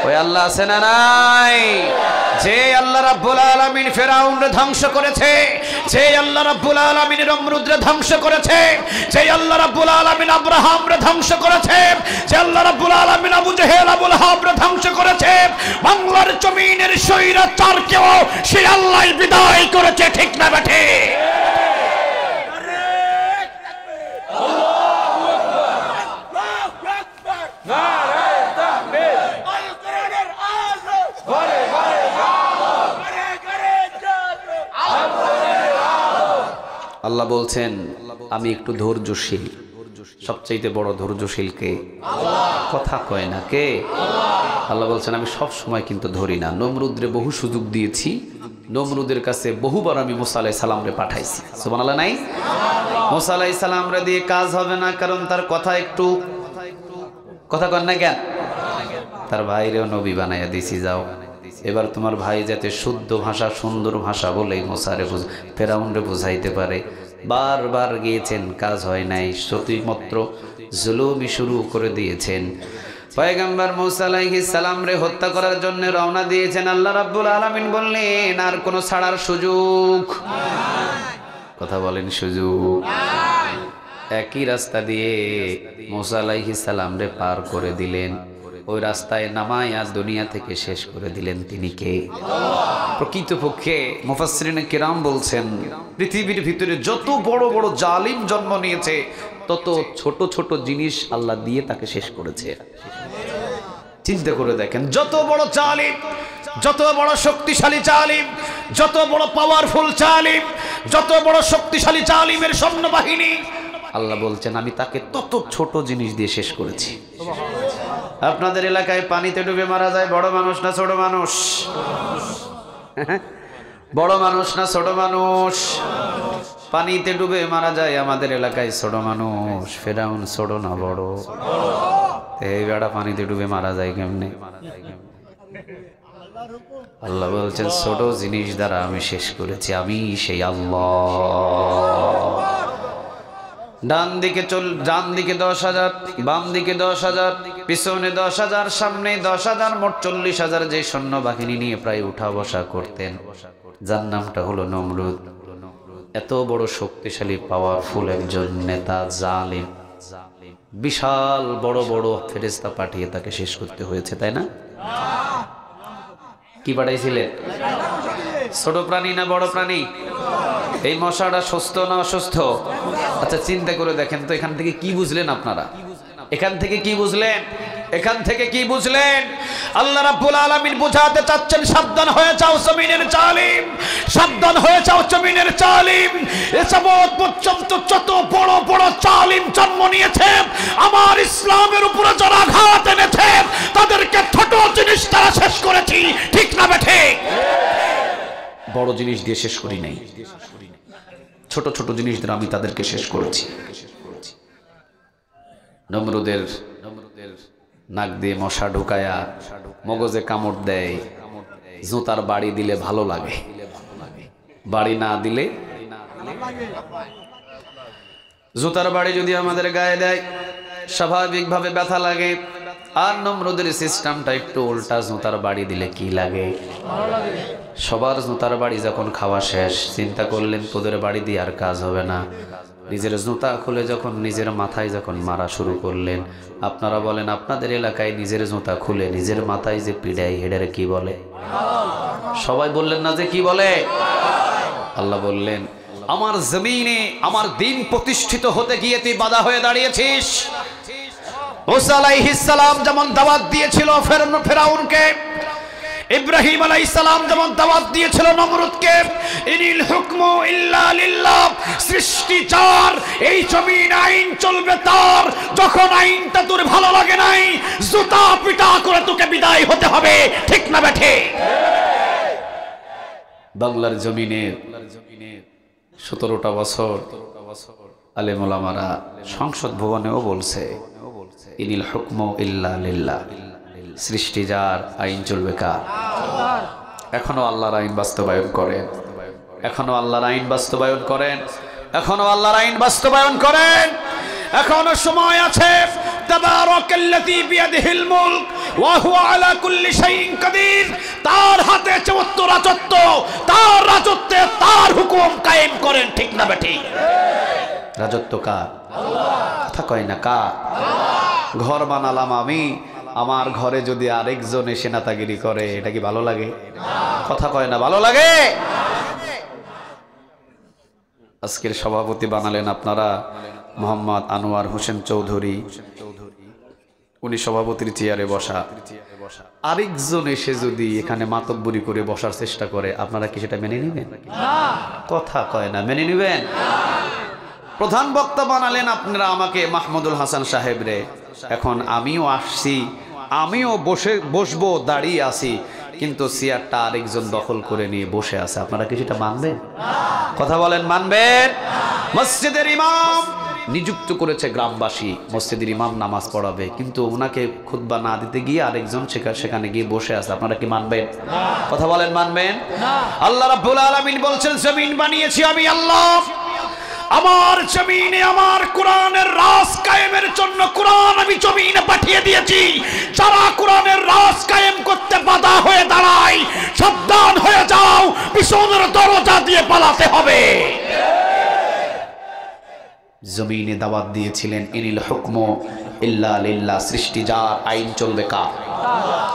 ওই আল্লাহ আছে না নাই? যে আল্লাহ রাব্বুল আলামিন ফেরাউনরে ধ্বংস করেছে, যে আল্লাহ রাব্বুল আলামিন নমরুদরে ধ্বংস করেছে, যে আল্লাহ রাব্বুল আলামিন আব্রাহামরে ধ্বংস করেছে, যে আল্লাহ রাব্বুল আলামিন আবু জেহেল আবুল হাবরে ধ্বংস করেছে, বাংলার জমিনের স্বৈরাচারকেও সেই আল্লাহই বিদায় করেছে। ঠিক না বেঠে? আল্লাহু আকবার, নারে তাকবীর, আল কোরআনের আযান, আল্লাহ বলছেন আমি একটু ধৈর্যশীল। সবচাইতে বড় ধৈর্যশীল কে? কথা কয় না কে? আল্লাহ বলছেন আমি সব সময় কিন্তু ধরি না। নমরুদরে বহু সুযোগ দিয়েছি, নমরুদের কাছে বহুবার আমি মুসা আলাইহিস সালামরে পাঠাইছি। সুবহানাল্লাহ নাই? মুসা আলাইহিস সালামরে দিয়ে কাজ হবে না, কারণ তার কথা একটু কথা কন না কেন? তার ভাইরেও নবী বানাইয়া দিছি, যাও এবার তোমার ভাই যাতে শুদ্ধ ভাষা সুন্দর ভাষা বলে মুসারে ফেরাউনরে বুঝাইতে পারে। বারবার গিয়েছেন, কাজ হয় নাই, সতীমাত্র জুলুমি শুরু করে দিয়েছেন। পয়গম্বর মুসা আলাইহিস সালাম রে হত্যা করার জন্য রওনা দিয়েছেন। আল্লাহ রাব্বুল আলামিন বললেন আর কোনো ছাড়ার সুযোগ, কথা বলেন, সুযোগ একই রাস্তা দিয়ে মুসা আলাইহিস সালাম রে পার করে দিলেন। ওই রাস্তায় নামায়া দুনিয়া থেকে শেষ করে দিলেন। তিনি কে? প্রকৃতপক্ষে মুফাসসিরিনে কিরাম বলছেন পৃথিবীর ভিতরে যত বড় বড় জালিম জন্ম নিয়েছে তত ছোট ছোট জিনিস আল্লাহ দিয়ে তাকে শেষ করেছে। চিন্তা করে দেখেন, যত বড় জালিম, যত বড় শক্তিশালী জালিম, যত বড় পাওয়ারফুল জালিম, যত বড় শক্তিশালী জালিমের সৈন্যবাহিনী, আল্লাহ বলছেন আমি তাকে তত ছোট জিনিস দিয়ে শেষ করেছি। আপনাদের এলাকায় পানিতে ডুবে মারা যায় বড় মানুষ না ছোট মানুষ? বড় মানুষ না ছোট মানুষ? পানিতে ডুবে মারা যায় আমাদের এলাকায় ছোট মানুষ। ফেরাউন ছোট না বড়? এই বেড়া পানিতে ডুবে মারা যায় কেমনে? আল্লাহ বলছেন ছোট জিনিস দ্বারা আমি শেষ করেছি, আমি সেই আল্লাহ। ডান দিকে ডান দিকে 10,000, বাম দিকে 10,000, পিছনে 10,000, সামনে 10,000, মোট 40,000 যে সৈন্যবাহিনী নিয়ে প্রায় উঠা বসা করতেন, যার নামটা হলো নমরুদ। এত বড় শক্তিশালী পাওয়ারফুল একজন নেতা, জালিম, বিশাল বড় বড় ফেরেশতা পাঠিয়ে তাকে শেষ করতে হয়েছে, তাই না? কি পাঠাইছিলেন? ছোট প্রাণী না বড় প্রাণী? এই মশাটা সুস্থ না অসুস্থ? আচ্ছা চিন্তা করে দেখেন তো, এখান থেকে কি বুঝলেন আপনারা? এখান থেকে কি বুঝলেন? এখান থেকে কি বুঝলেন? আল্লাহ রাব্বুল আলামিন বুঝাতে চাচ্ছেন সাবধান হয়ে যাও জমিনের জালিম, সাবধান হয়ে যাও জমিনের জালিম। এসবত পর্যন্ত যত বড় বড় জালিম জন্ম নিয়েছে, আমার ইসলামের উপরে যারা আঘাত এনেছে তাদেরকে ছোট জিনিস তারা শেষ করেছি, ঠিক না বেঠে? বড় জিনিস দিয়ে শেষ করি নাই, ছোট ছোট জিনিস দিয়ে আমি তাদেরকে শেষ করেছি। নমরুদের নাক দিয়ে মশা ঢুকায়া মগজে কামড় দেয়, জুতার বাড়ি দিলে ভালো লাগে, বাড়ি না দিলে, জুতার বাড়ি যদি আমাদের গায়ে দেয় স্বাভাবিকভাবে ব্যথা লাগে। আর নমরুদের সিস্টেমটা একটু উল্টা, জুতার বাড়ি দিলে কি লাগে? সবার জুতার বাড়ি যখন খাওয়া শেষ, চিন্তা করলেন তোদের বাড়ি দিয়ে আর কাজ হবে না। নিজের জুতা খুলে যখন নিজের মাথায় যখন মারা শুরু করলেন, আপনারা বলেন আপনাদের এলাকায় নিজের জুতা খুলে নিজের মাথায় যে পিড়াই, হেডের কি বলে? সবাই বললেন না যে কি বলে? আল্লাহ বললেন আমার জমিনে আমার দিন প্রতিষ্ঠিত হতে গিয়ে তুই বাধা হয়ে দাঁড়িয়েছিস। মুসা আলাইহিস সালাম যেমন দাওয়াত দিয়েছিল ফেরাউনকে, ইব্রাহিম আলাইহিস সালাম যেমন দাওয়াত দিয়েছিল নমরুদকে, ইনিল হুকমু ইল্লা লিল্লাহ, সৃষ্টি যার, এই জমিন আইন চলবে তার। যখন আইনটা তোর ভালো লাগে নাই, জুতা পিটা করে তোকে বিদায় হতে হবে, ঠিক না বেঠে? বাংলার জমিনে 17টা বছর আলেম ওলামারা সংসদ ভবনেও বলছে ইনিল হুকমু ইল্লা লিল্লাহ, সৃষ্টি যার, আইন চলবে কার? এখনো আল্লাহর আইন বাস্তবায়ন করেন, এখনো আল্লাহর আইন বাস্তবায়ন করেন, এখনো আল্লাহর আইন বাস্তবায়ন করেন। এখনো সময় আছে। তাবারাকাল্লাযী বিয়াদিহিল মুলক ওয়া হুয়া আলা কুল্লি শাইইন কাদির। তার হাতে চমৎকার রাজত্ব, তার রাজত্বে তার হুকুম কায়েম করেন, ঠিক না বেঠি? রাজত্ব কার? কথা কয় না কার? ঘর বানালাম আমি, আমার ঘরে যদি আরেকজন এসে নেতাগিরি করে, এটা কি ভালো লাগে? কথা কয় না ভালো লাগে? আজকের সভাপতি বানালেন আপনারা মোহাম্মদ আনোয়ার হোসেন চৌধুরী, উনি সভাপতির চেয়ারে বসা। আরেকজন এসে যদি এখানে মাতব্বরি করে বসার চেষ্টা করে, আপনারা কি সেটা মেনে নেবেন? কথা কয় না, মেনে নেবেন? প্রধান বক্তা বানালেন আপনারা আমাকে মাহমুদুল হাসান সাহেব রে। এখন আমিও আসছি, আমিও বসবো, দাঁড়িয়ে আছি, কিন্তু চেয়ারটা আরেকজন দখল করে নিয়ে বসে আছে। আপনারা কি সেটা মানবেন? কথা বলেন, মানবেন? মসজিদের ইমাম নিযুক্ত করেছে গ্রামবাসী, মসজিদের ইমাম নামাজ পড়াবে, কিন্তু ওনাকে খুতবা না দিতে গিয়ে আরেকজন সেখানে গিয়ে বসে আছে। আপনারা কি মানবেন? কথা বলেন, মানবেন? আল্লাহ রাব্বুল আলামিন বলছেন, জমিন বানিয়েছি আমি আল্লাহ, আমার জমিনে আমার কোরআনের রাজ কায়েমের জন্য কোরআন আমি জমিনে পাঠিয়ে দিয়েছি। যারা কোরআনের রাজ কায়েম করতে বাধা হয়ে দাঁড়ায়, সাবধান হয়ে যাও, পিছনের দরজা দিয়ে পালাতে হবে। জমিনে দাওয়াত দিয়েছিলেন, ইনিল হুকমু ইল্লা লিল্লাহ, সৃষ্টি যার, আইন চলবে কার?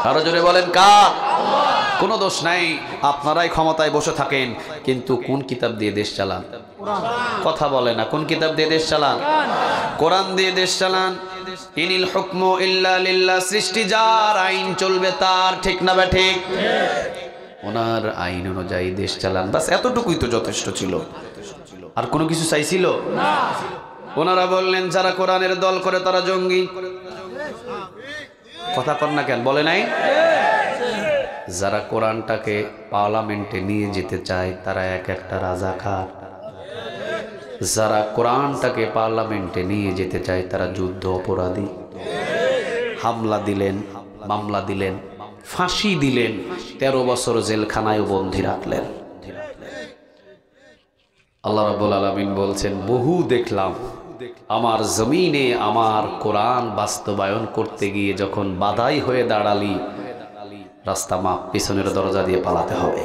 আরো জোরে বলেন, কার? কোনো দোষ নাই, আপনারাই ক্ষমতায় বসে থাকেন, কিন্তু কোন কিতাব দিয়ে দেশ চালান? কথা বলে না, কোন কিতাব দিয়ে দেশ চালান? কোরআন দিয়ে দেশ চালান। ইনিল হুকমু ইল্লা লিল্লাহ, সৃষ্টি যার, আইন চলবে তার। ঠিক না বে ঠিক? ওনার আইন অনুযায়ী দেশ চালান, বাস এতটুকুই তো যথেষ্ট ছিল। আর কোনো কিছু চাইছিল না। ওনারা বললেন যারা কোরআনের দল করে তারা জঙ্গি। কথা কর না কেন, বলে নাই? যারা কোরআনটাকে পার্লামেন্টে নিয়ে যেতে চায় তারা এক একটা রাজাকার। যারা কোরআনটাকে পার্লামেন্টে নিয়ে যেতে চায় তারা যুদ্ধ অপরাধী। হামলা দিলেন, মামলা দিলেন, ফাঁসি দিলেন, 13 বছর জেলখানায় বন্দী রাখলেন। আল্লাহ রাব্বুল আলামিন বলছেন, বহু দেখলাম আমার জমিনে আমার কোরআন বাস্তবায়ন করতে গিয়ে যখন বাধাই হয়ে দাঁড়ালি, রাস্তা মাপ, পিছনের দরজা দিয়ে পালাতে হবে।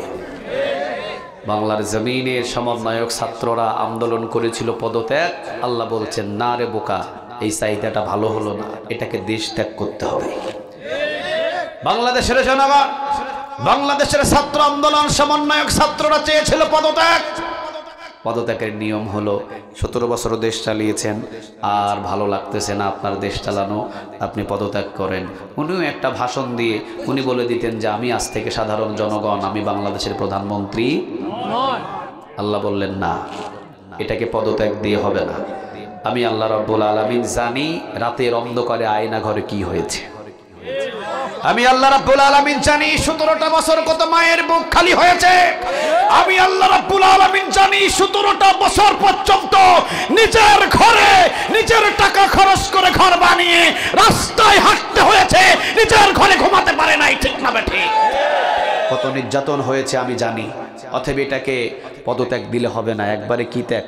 বাংলার জমিনের সমন্বয়ক ছাত্ররা আন্দোলন করেছিল পদত্যাগ। আল্লাহ বলছেন, না রে বোকা, এই চাহিদাটা ভালো হলো না, এটাকে দেশ ত্যাগ করতে হবে। বাংলাদেশের জনগণ, বাংলাদেশের ছাত্র আন্দোলন সমন্বয়ক ছাত্ররা চেয়েছিল পদত্যাগ। পদত্যাগের নিয়ম হলো 17 বছর দেশ চালিয়েছেন, আর ভালো লাগতেছে না আপনার দেশ চালানো, আপনি পদত্যাগ করেন। উনিও একটা ভাষণ দিয়ে উনি বলে দিতেন যে আমি আজ থেকে সাধারণ জনগণ, আমি বাংলাদেশের প্রধানমন্ত্রী নয়। আল্লাহ বললেন, না, এটাকে পদত্যাগ দিয়ে হবে না। আমি আল্লাহ রাব্বুল আলামিন জানি রাতের অন্ধকারে আয়না ঘরে কি হয়েছে। আমি আল্লাহ রাব্বুল আলামিন জানি 17টা বছর কত মায়ের বুক খালি হয়েছে। আমি আল্লাহ রাব্বুল আলামিন জানি 17টা বছর পর্যন্ত নিজের ঘরে নিজের টাকা খরচ করে ঘর বানিয়ে রাস্তায় হাঁটতে হয়েছে, নিজের ঘরে ঘুমাতে পারে নাই। ঠিক না বেঠি? কত নির্যাতন হয়েছে আমি জানি। অতএব এটাকে পদত্যাগ দিলে হবে না, একবারে কি ত্যাগ?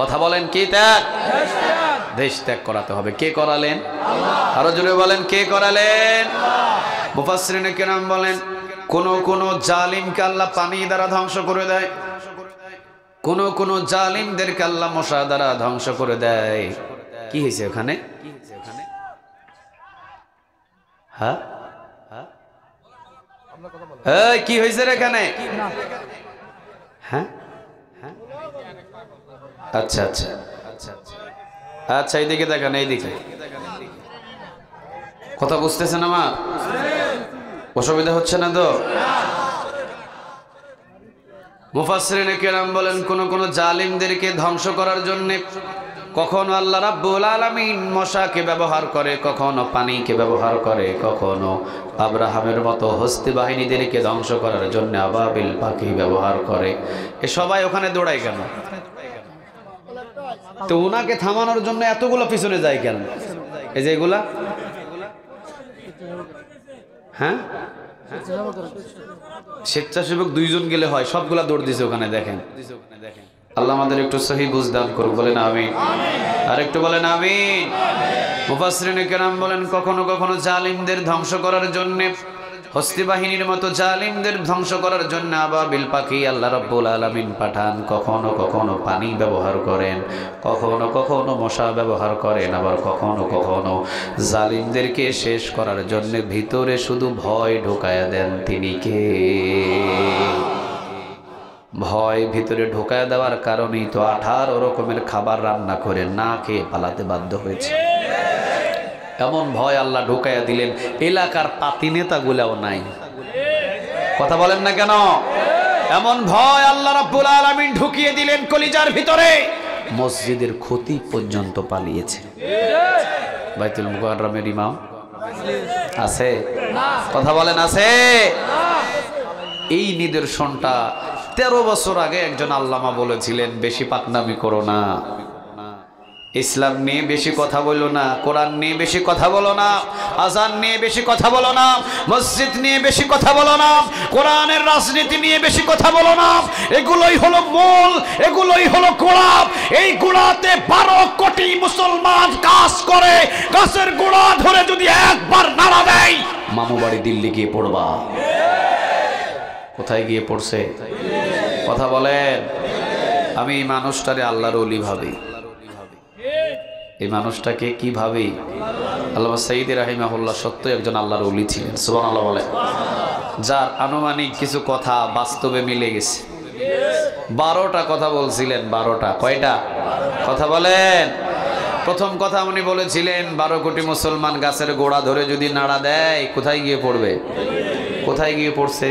কথা বলেন, কি ত্যাগ? দেশ ত্যাগ করাতে হবে। কে করালেন? আরো জোরে বলেন, কে করালেন? মুফাসসিরিনে কেরাম বলেন, কোন জালিমকে আল্লাহ পানি দ্বারা ধ্বংস করে দেয়, কোন জালিমদেরকে আল্লাহ মশা দ্বারা ধ্বংস করে দেয়। কি হয়েছে ওখানে? হ্যাঁ, কি হয়েছে এখানে? হ্যাঁ, আচ্ছা আচ্ছা আচ্ছা, এইদিকে দেখেন, এইদিকে। কথা বুঝতেছেন আমার? অসুবিধা হচ্ছে না তো? মুফাসসিরিনে কেরাম বলেন, কোন জালিমদেরকে ধ্বংস করার জন্য কখনো আল্লাহ রাব্বুল আলামিন মশাকে ব্যবহার করে, কখনো পানিকে ব্যবহার করে, কখনো আব্রাহামের মতো হস্তি বাহিনীদেরকে ধ্বংস করার জন্য আবাবিল পাখি ব্যবহার করে। এ সবাই ওখানে দৌড়ায় কেন? তো ওনাকে থামানোর জন্য এতগুলো পিছনে যায় কেন? এই যে এগুলা, হ্যাঁ, স্বেচ্ছাসেবক 2 জন গেলে হয়, সবগুলা দৌড় দিছে ওখানে। দেখেন, আল্লাহ আমাদের একটু সহি বুঝ দান করুক, বলেন আমিন। আর একটু বলেন আমিন। মুফাসসিরিনে কেরাম বলেন, কখনো জালিমদের ধ্বংস করার জন্য, হস্তি বাহিনীর মতো জালিমদের ধ্বংস করার জন্য আবাবিল পাখি আল্লাহ রাব্বুল আলামিন পাঠান। কখনো পানি ব্যবহার করেন, কখনো মশা ব্যবহার করেন, আবার কখনো জালিমদেরকে শেষ করার জন্য ভিতরে শুধু ভয় ঢোকায়া দেন। তিনি কে? ভয় ভিতরে ঢোকায়া দেওয়ার কারণেই তো 18 রকমের খাবার রান্না করে না খেয়ে পালাতে বাধ্য হয়েছে। এমন ভয় আল্লাহ ঢোকায়া দিলেন, এলাকার পাতি নেতাগুলাও নাই। কথা বলেন না কেন? এমন ভয় আল্লাহ রাব্বুল আলামিন ঢুকিয়ে দিলেন কলিজার ভিতরে, মসজিদের খতিব পর্যন্ত পালিয়েছে। বাইতুল মুকাররমের ইমাম আছে? কথা বলেন আছে? এই নিদর্শনটা 13 বছর আগে একজন আল্লামা বলেছিলেন, বেশি পাকনামি করো না, ইসলাম নিয়ে বেশি কথা বলো না, কোরআন নিয়ে বেশি কথা বলো না, আজান নিয়ে বেশি কথা বলো না, মসজিদ নিয়ে বেশি কথা বলো না, কোরআনের রাজনীতি নিয়ে বেশি কথা বলো না। এগুলোই হলো মূল, এগুলোই হলো গোড়া। এই গোড়াতে 12 কোটি মুসলমান কাজ করে। গাছের গোড়া ধরে যদি একবার নাড়া দেয়, মামু বাড়ি দিল্লি গিয়ে পড়বা। কোথায় গিয়ে পড়ছে? কথা বলেন। আমি এই মানুষটারে আল্লাহর ওলি ভাবি। এই মানুষটাকে কি ভাবি? আল্লামা সাইয়্যিদি রাহিমাহুল্লাহ সত্যই একজন আল্লাহর ওলি ছিলেন, সুবহানাল্লাহ বলেন। যার আনুমানিক কিছু কথা বাস্তবে মিলে গেছে। 12টা কথা বলছিলেন। 12টা। কয়টা কথা বলেন? প্রথম কথা উনি বলেছিলেন 12 কোটি মুসলমান গাছের গোড়া ধরে যদি নাড়া দেয়, কোথায় গিয়ে পড়বে? কোথায় গিয়ে পড়ছে?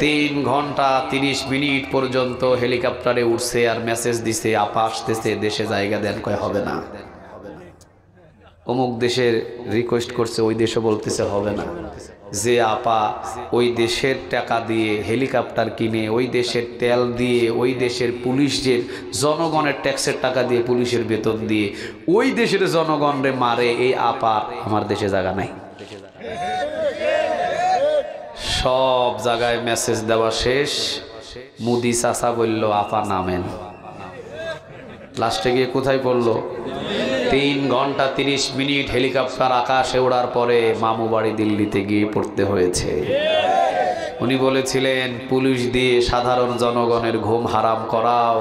3 ঘন্টা 30 মিনিট পর্যন্ত হেলিকপ্টারে উঠছে আর মেসেজ দিছে, আপা আসতেছে, দেশে জায়গা দেন। কয় হবে না। অমুক দেশের রিকোয়েস্ট করছে, ওই দেশে বলতেছে হবে না। যে আপা ওই দেশের টাকা দিয়ে হেলিকপ্টার কিনে, ওই দেশের তেল দিয়ে, ওই দেশের পুলিশের জনগণের ট্যাক্সের টাকা দিয়ে, পুলিশের বেতন দিয়ে ওই দেশের জনগণরে মারে, এই আপার আমার দেশে জায়গা নাই। সব জায়গায় মেসেজ দেওয়া শেষ। মুদি চাচা বলল আপা নামেন। লাস্টে গিয়ে কোথায় পড়লো? 3 ঘন্টা 30 মিনিট হেলিকপ্টার আকাশে ওড়ার পরে মামু বাড়ি দিল্লিতে গিয়ে পড়তে হয়েছে। উনি বলেছিলেন পুলিশ দিয়ে সাধারণ জনগণের ঘুম হারাম করাও,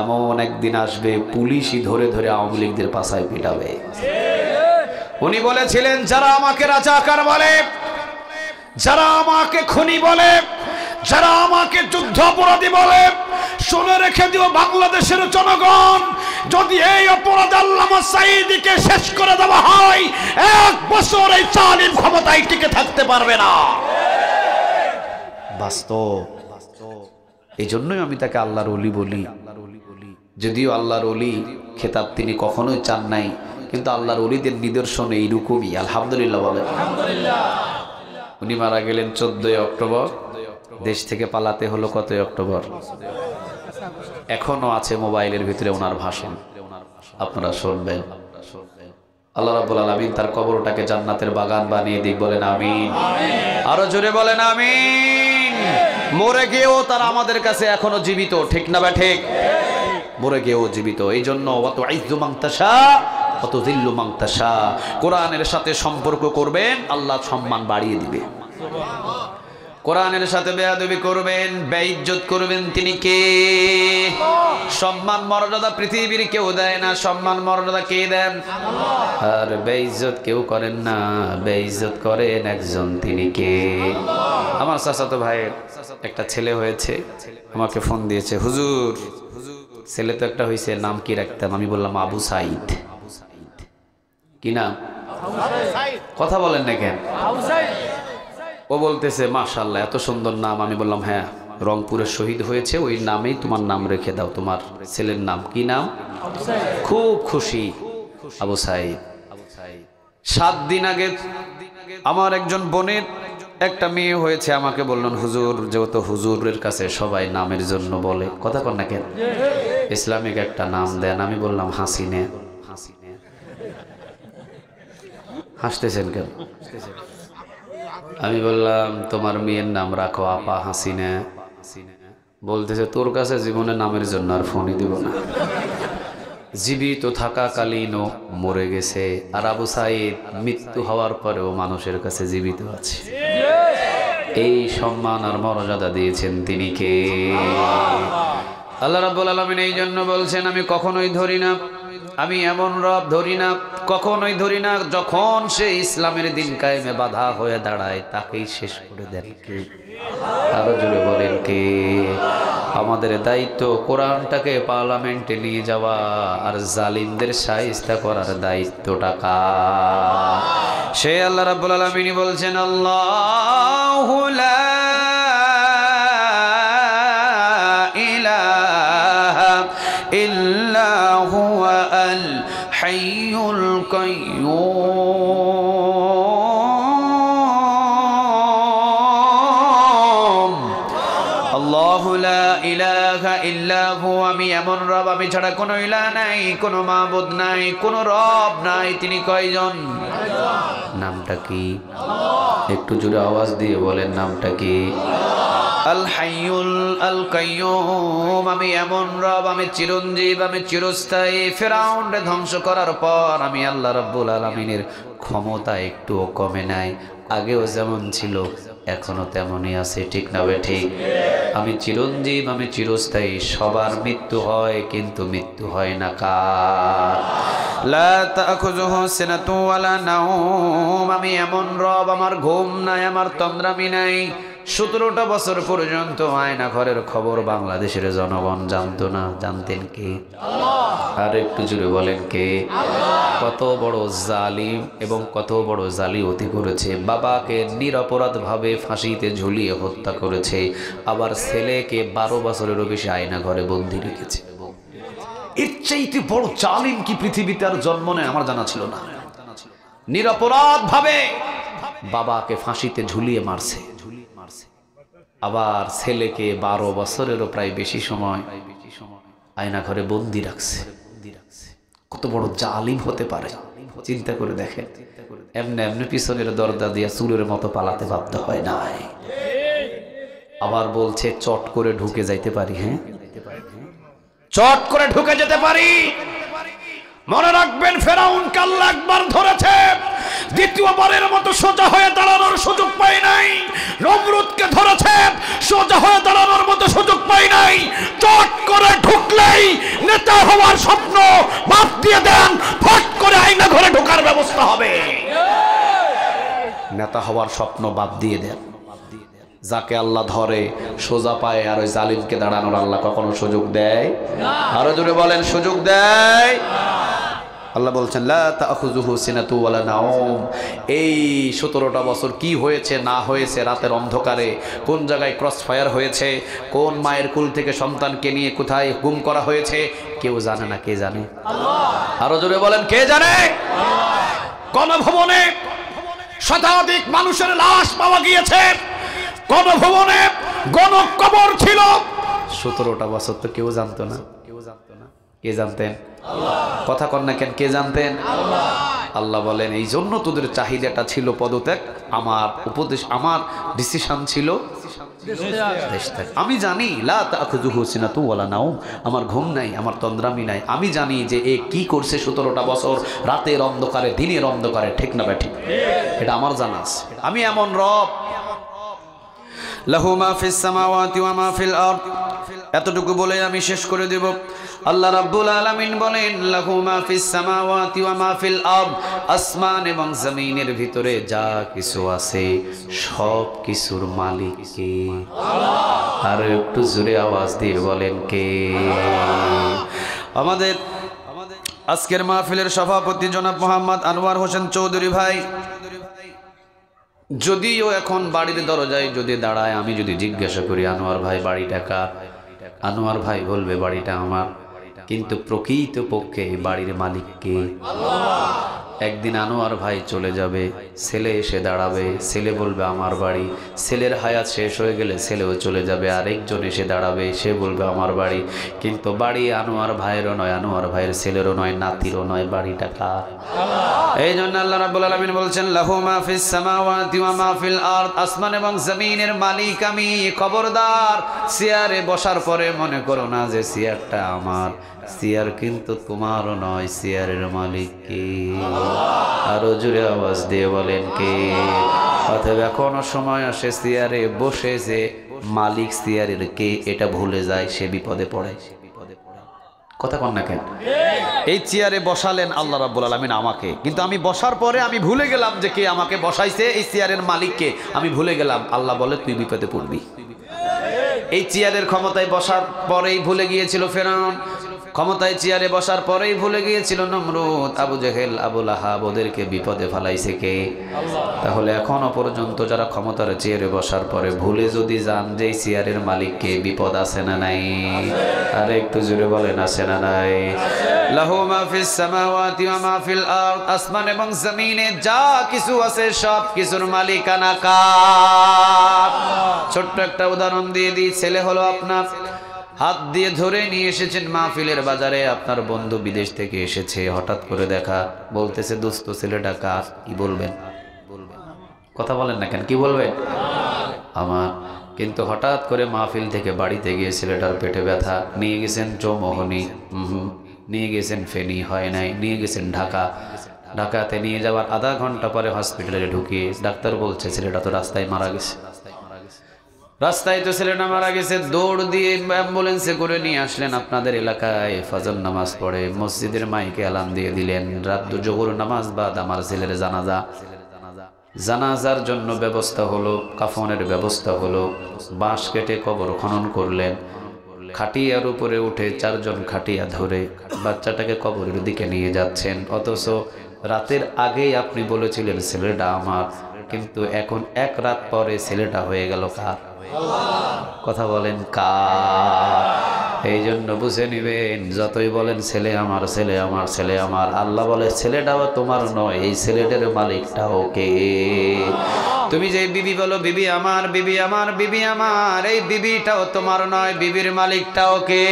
এমন একদিন আসবে পুলিশই ধরে ধরে আওয়ামী লীগদের পাছায় পিটাবে। উনি বলেছিলেন যারা আমাকে রাজাকার বলে, যারা আমাকে খুনি বলে, যারা আমাকে যুদ্ধ অপরাধী বলে, শুনে রেখে দিও বাংলাদেশের জনগণ, যদি এই অপরাধ আল্লামা সাইয়্যিদিকে শেষ করে দেওয়া হয়, 1 বছর এই জালিম ক্ষমতায় টিকে থাকতে পারবে না। বাস্তব। এই জন্যই আমি তাকে আল্লাহর ওলি বলি। যদিও আল্লাহর ওলি খেতাব তিনি কখনোই চান নাই, কিন্তু আল্লাহর ওলিদের নিদর্শন এইরকমই। আলহামদুলিল্লাহ বলেন। উনি মারা গেলেন 14 অক্টোবর। দেশ থেকে পালাতে হলো কত অক্টোবর? এখনো আছে মোবাইলের ভিতরে ওনার ভাষণ, আপনারা শুনবেন। আল্লাহ রাব্বুল আলামিন তার কবরটাকে জান্নাতের বাগান বানিয়ে দিক। বলেন আমিন। আরো জোরে বলেন আমিন। মরে গিয়েও তারা আমাদের কাছে এখনো জীবিত, ঠিক না ঠিক? মরে গিয়েও জীবিত। এই জন্য ওয়াত আইযু মান তাশা ওয়াত যিল্লু মান তাশা। কোরআনের সাথে সম্পর্ক করবেন, আল্লাহ সম্মান বাড়িয়ে দিবে। কোরআনের সাথে বেয়াদবি করবেন, বেইজ্জত করবেন, তিনি কে? সম্মান মর্যাদা পৃথিবীর কেউ দেয় না, সম্মান মর্যাদা কে দেন? আর বেইজ্জত কেউ করেন না, বেইজ্জত করেন একজন, তিনি কে? আমার চাচাতো ভাইয়ের একটা ছেলে হয়েছে, আমাকে ফোন দিয়েছে, হুজুর ছেলে তো একটা হয়েছে, নাম কি রাখতাম? আমি বললাম আবু সাইদ। কি নাম? কথা বলেন না কেন? ও বলতেছে মাশাআল্লাহ এত সুন্দর নাম। আমি বললাম হ্যাঁ, রংপুরের শহীদ হয়েছে, ওই নামেই তোমার নাম রেখে দাও, তোমার ছেলের নাম কি নাম? খুব খুশি, আবু সাইদ। 7 দিন আগে আমার একজন বোনের একটা মেয়ে হয়েছে, আমাকে বললেন হুজুর, যেহেতু হুজুরের কাছে সবাই নামের জন্য বলে, কথা কন না কেন, ইসলামিক একটা নাম দেন। আমি বললাম হাসিনে। হাসতেছেন কেন? আমি বললাম তোমার মেয়ের নাম রাখো আপা হাসিনা। বলতেছে তোর কাছে জীবনে নামের জন্য আর ফোনই দিব না। জীবিত থাকাকালীনও মরে গেছে, আর আবু সাইদ মৃত্যু হওয়ার পরেও মানুষের কাছে জীবিত আছে। এই সম্মান আর মর্যাদা দিয়েছেন তিনি কে? আল্লাহ রাব্বুল আলামিন। এই জন্য বলছেন আমি কখনোই ধরি না, আমি এমন রব ধরি না, কখনোই ধরি না, যখন সে ইসলামের দিন কায়েমে বাধা হয়ে দাঁড়ায় তাকেই শেষ করে দেন কে? আরো জোরে বলেন কে? আমাদের দায়িত্ব কোরআনটাকে পার্লামেন্টে নিয়ে যাওয়া, আর জালিমদের শায়েস্তা করার দায়িত্বটা কার? সে আল্লাহ রাব্বুল আলামিন বলছেন আল্লাহু লা ইলাহা ইল্লা হাইয়ুল কাইয়্যুম আল্লাহু লা ইলাহা ইল্লা হু, আমি এমন রব, আমি ছাড়া কোনো ইলাহ নাই, কোনো মাবুদ নাই, কোনো রব নাই। তিনি কয়জন? নামটা কি? একটু জোরে আওয়াজ দিয়ে বলেন, নামটা কি? আল হাইয়ুল আল কাইয়্যুম, আমি এমন রব, আমি চিরঞ্জীব, আমি চিরস্থায়ী। ফিরআউনকে ধ্বংস করার পর আমি আল্লাহ রাব্বুল আলামিনের ক্ষমতা একটুও কমে নাই, আগেও যেমন ছিল এখনো তেমনই আছে, ঠিক না বে ঠিক? আমি চিরঞ্জীব, আমি চিরস্থায়ী। সবার মৃত্যু হয় কিন্তু মৃত্যু হয় না কার? লা তাখুযুহু সিনাতু ওয়ালা নাওম, আমি এমন রব, আমার ঘুম নাই, আমার তন্দ্রামি নাই। 17টা বছর পর্যন্ত আয়না ঘরের খবর বাংলাদেশের জনগণ জানতো না। জানতেন কে? আর একটু জুড়ে বলেন কে? কত বড় জালিম এবং কত বড় জালিয়াতি করেছে। বাবাকে নিরপরাধ ভাবে ফাঁসিতে ঝুলিয়ে হত্যা করেছে, আবার ছেলেকে 12 বছরেরও বেশি আয়না ঘরে বন্দি রেখেছে। এর চাইতে বড় জালিম কি পৃথিবীতে আর জন্ম নেয় আমার জানা ছিল না। নিরপরাধ ভাবে বাবাকে ফাঁসিতে ঝুলিয়ে মারছে, আবার ছেলেকে 12 বছরেরও প্রায় বেশি সময় আয়না ঘরে বন্দি রাখছে। কত বড় জালিম হতে পারে চিন্তা করে দেখেন। এমনি এমনি পিছনের দরজা দিয়ে চুলের মতো পালাতে বাধ্য হয় নাই। আবার বলছে চট করে ঢুকে যাইতে পারি। হ্যাঁ, চট করে ঢুকে যেতে পারি। মনে রাখবেন, ফেরাউনকে আল্লাহ একবার ধরেছে, দ্বিতীয়বারের মতো সোজা হয়ে দাঁড়ানোর সুযোগ পাই নাই। নমরুদকে ধরেছে, সোজা হয়ে দাঁড়ানোর মতো সুযোগ পাই নাই। চট করে ঢুকলেই নেতা হওয়ার স্বপ্ন বাদ দিয়ে দেন, ফট করে আয়না ঘরে ঢোকার ব্যবস্থা হবে। নেতা হওয়ার স্বপ্ন বাদ দিয়ে দেন। যাকে আল্লাহ ধরে সোজা পায়, আর ওই জালিমকে দাঁড়ানোর আল্লাহ কখনো সুযোগ দেয়? আরো জোরে বলেন, সুযোগ দেয়? আল্লাহ বলছেন লা তাখুযুহু সিনাতু ওয়ালা নাওম। এই 17টা বছর কি হয়েছে না হয়েছে, রাতের অন্ধকারে কোন জায়গায় ক্রস ফায়ার হয়েছে, কোন মায়ের কুল থেকে সন্তানকে নিয়ে কোথায় গুম করা হয়েছে, কেউ জানে না। কে জানে? আল্লাহ। আরো জোরে বলেন, কে জানে? গণভবনে শতাধিক মানুষের লাশ পাওয়া গিয়েছে, গণভবনে গণকবর ছিল। 17টা বছর তো কেউ জানতো না। কে জানতেন? কথা কন না কেন? কে জানতেন? আল্লাহ বলেন, এই জন্য তোদের চাহিদাটা ছিল পদত্যাগ, আমার উপদেশ, আমার ডিসিশন ছিল দেশ ত্যাগ। আমি জানি লা তাখুযুহু সিনাতু ওয়ালা নাওম, আমার ঘুম নাই, আমার তন্দ্রামি নাই। আমি জানি যে এ কি করছে 17টা বছর রাতের অন্ধকারে, দিনের অন্ধকারে, ঠিক না ব্যাঠিক? এটা আমার জানা আছে। আমি এমন রব, লাহু মা ফিস সামাওয়াতি ওয়া মা ফিল আরদ। এতটুকু বলে আমি শেষ করে দেব। আল্লাহ রাব্বুল আলামিন বলেন, লাহু মা ফিস সামাওয়াতি ওয়া মা ফিল আরদ, আসমান এবং জমিনের ভিতরে যা কিছু আছে সব কিছুর মালিক কে? আল্লাহ। আর একটু জোরে আওয়াজ দিয়ে বলেন, কে? আমাদের আজকের মাহফিলের সভাপতি জনাব মোহাম্মদ আনোয়ার হোসেন চৌধুরী ভাই, যদিও এখন বাড়ির দরজায় যদি দাঁড়ায়, আমি যদি জিজ্ঞাসা করি আনোয়ার ভাই বাড়িটা কার, আনোয়ার ভাই বলবে বাড়িটা আমার। কিন্তু প্রকৃত পক্ষে বাড়ির মালিক কে? আল্লাহ। একদিন আনোয়ার ভাই চলে যাবে, ছেলে এসে দাঁড়াবে, ছেলে বলবে আমার বাড়ি। ছেলের হায়াত শেষ হয়ে গেলে ছেলেও চলে যাবে, আরেকজন এসে দাঁড়াবে, সে বলবে আমার বাড়ি। কিন্তু বাড়ি আনোয়ার ভাইয়েরও নয়, আনোয়ার ভাইয়ের ছেলেরও নয়, নাতিরও নয়, বাড়িটা কার? আল্লাহ। এই জন্য আল্লাহ রাব্বুল আলামিন বলছেন, লাহু মা ফিস সামাওয়াতি ওয়া মা ফিল আরদ, আসমান এবং জমিনের মালিক আমি। খবরদার, চেয়ারে বসার পরে মনে করো না যে চেয়ারটা আমার। চেয়ার কিন্তু তোমারও নয়, চেয়ারের মালিক কে? আরো জোরে আওয়াজ দিয়ে বলেন, কে? অতএব এখনো সময় আসে, চেয়ারে বসে যে মালিক চেয়ারের কে এটা ভুলে যায়, সে বিপদে পড়ে। কথা কন না কেন? এই চেয়ারে বসালেন আল্লাহ রাব্বুল আলামিন আমাকে, কিন্তু আমি বসার পরে আমি ভুলে গেলাম যে কে আমাকে বসাইছে, এই চেয়ারের মালিককে আমি ভুলে গেলাম। আল্লাহ বলে তুই বিপদে পড়বি। এই চেয়ারের ক্ষমতায় বসার পরেই ভুলে গিয়েছিল ফেরাউন। ক্ষমতায় চেয়ারে বসার পরেই ভুলে গিয়েছিল নমরুদ, আবু জেহেল, আবু লাহাব, ওদেরকে বিপদে ফেলাইছে কে? তাহলে এখনো পর্যন্ত যারা ক্ষমতার চেয়ারে বসার পরে ভুলে যদি যান যে চেয়ারের মালিককে, বিপদ আছে না নাই? আর একটু জোরে বলেন, আছে না নাই? লাহু মা ফিস সামাওয়াতি ওয়া মা ফিল আরদ, আসমান এবং জমিনে যা কিছু আছে সব কিছুর মালিকানা কার? ছোট্ট একটা উদাহরণ দিয়ে দিই। ছেলে হলো আপনার, হাত দিয়ে ধরে নিয়ে এসেছেন মাহফিলের বাজারে, আপনার বন্ধু বিদেশ থেকে এসেছে, হঠাৎ করে দেখা, বলতেছে দোস্ত ছেলেটা কার? কি বলবেন? কথা বলেন না কেন? কি বলবেন? আমার। কিন্তু হঠাৎ করে মাহফিল থেকে বাড়িতে গিয়ে ছেলেটার পেটে ব্যথা, নিয়ে গেছেন চৌমোহনী, নিয়ে গেছেন ফেনী, হয় নাই, নিয়ে গেছেন ঢাকা। ঢাকাতে নিয়ে যাওয়ার আধা ঘন্টা পরে হসপিটালে ঢুকিয়ে ডাক্তার বলছে ছেলেটা তো রাস্তায় মারা গেছে। রাস্তায় তো ছেলেটা মারা গেছে। দৌড় দিয়ে অ্যাম্বুলেন্সে করে নিয়ে আসলেন আপনাদের এলাকায়, ফজর নামাজ পড়ে মসজিদের মাইকে এলান দিয়ে দিলেন, রাত জোহর নামাজ বাদ আমার ছেলের জানাজা। জানাজার জন্য ব্যবস্থা হলো, কাফনের ব্যবস্থা হলো, বাঁশ কেটে কবর খনন করলেন, খাটিয়ার উপরে উঠে চারজন খাটিয়া ধরে বাচ্চাটাকে কবরের দিকে নিয়ে যাচ্ছেন। অথচ রাতের আগেই আপনি বলেছিলেন ছেলেটা আমার, কিন্তু এখন এক রাত পরে ছেলেটা হয়ে গেল কার? কথা বলেন কার? এই জন্য বুঝে নিবেন, যতই বলেন ছেলে আমার, ছেলে আমার, ছেলে আমার, আল্লাহ বলে ছেলেটাও তোমার নয়, এই ছেলেটার মালিকটাও কে? তুমি যে বিবি বলো বিবি আমার, বিবি আমার, বিবি আমার, এই বিবিটাও তোমার নয়, বিবির মালিকটাও কে?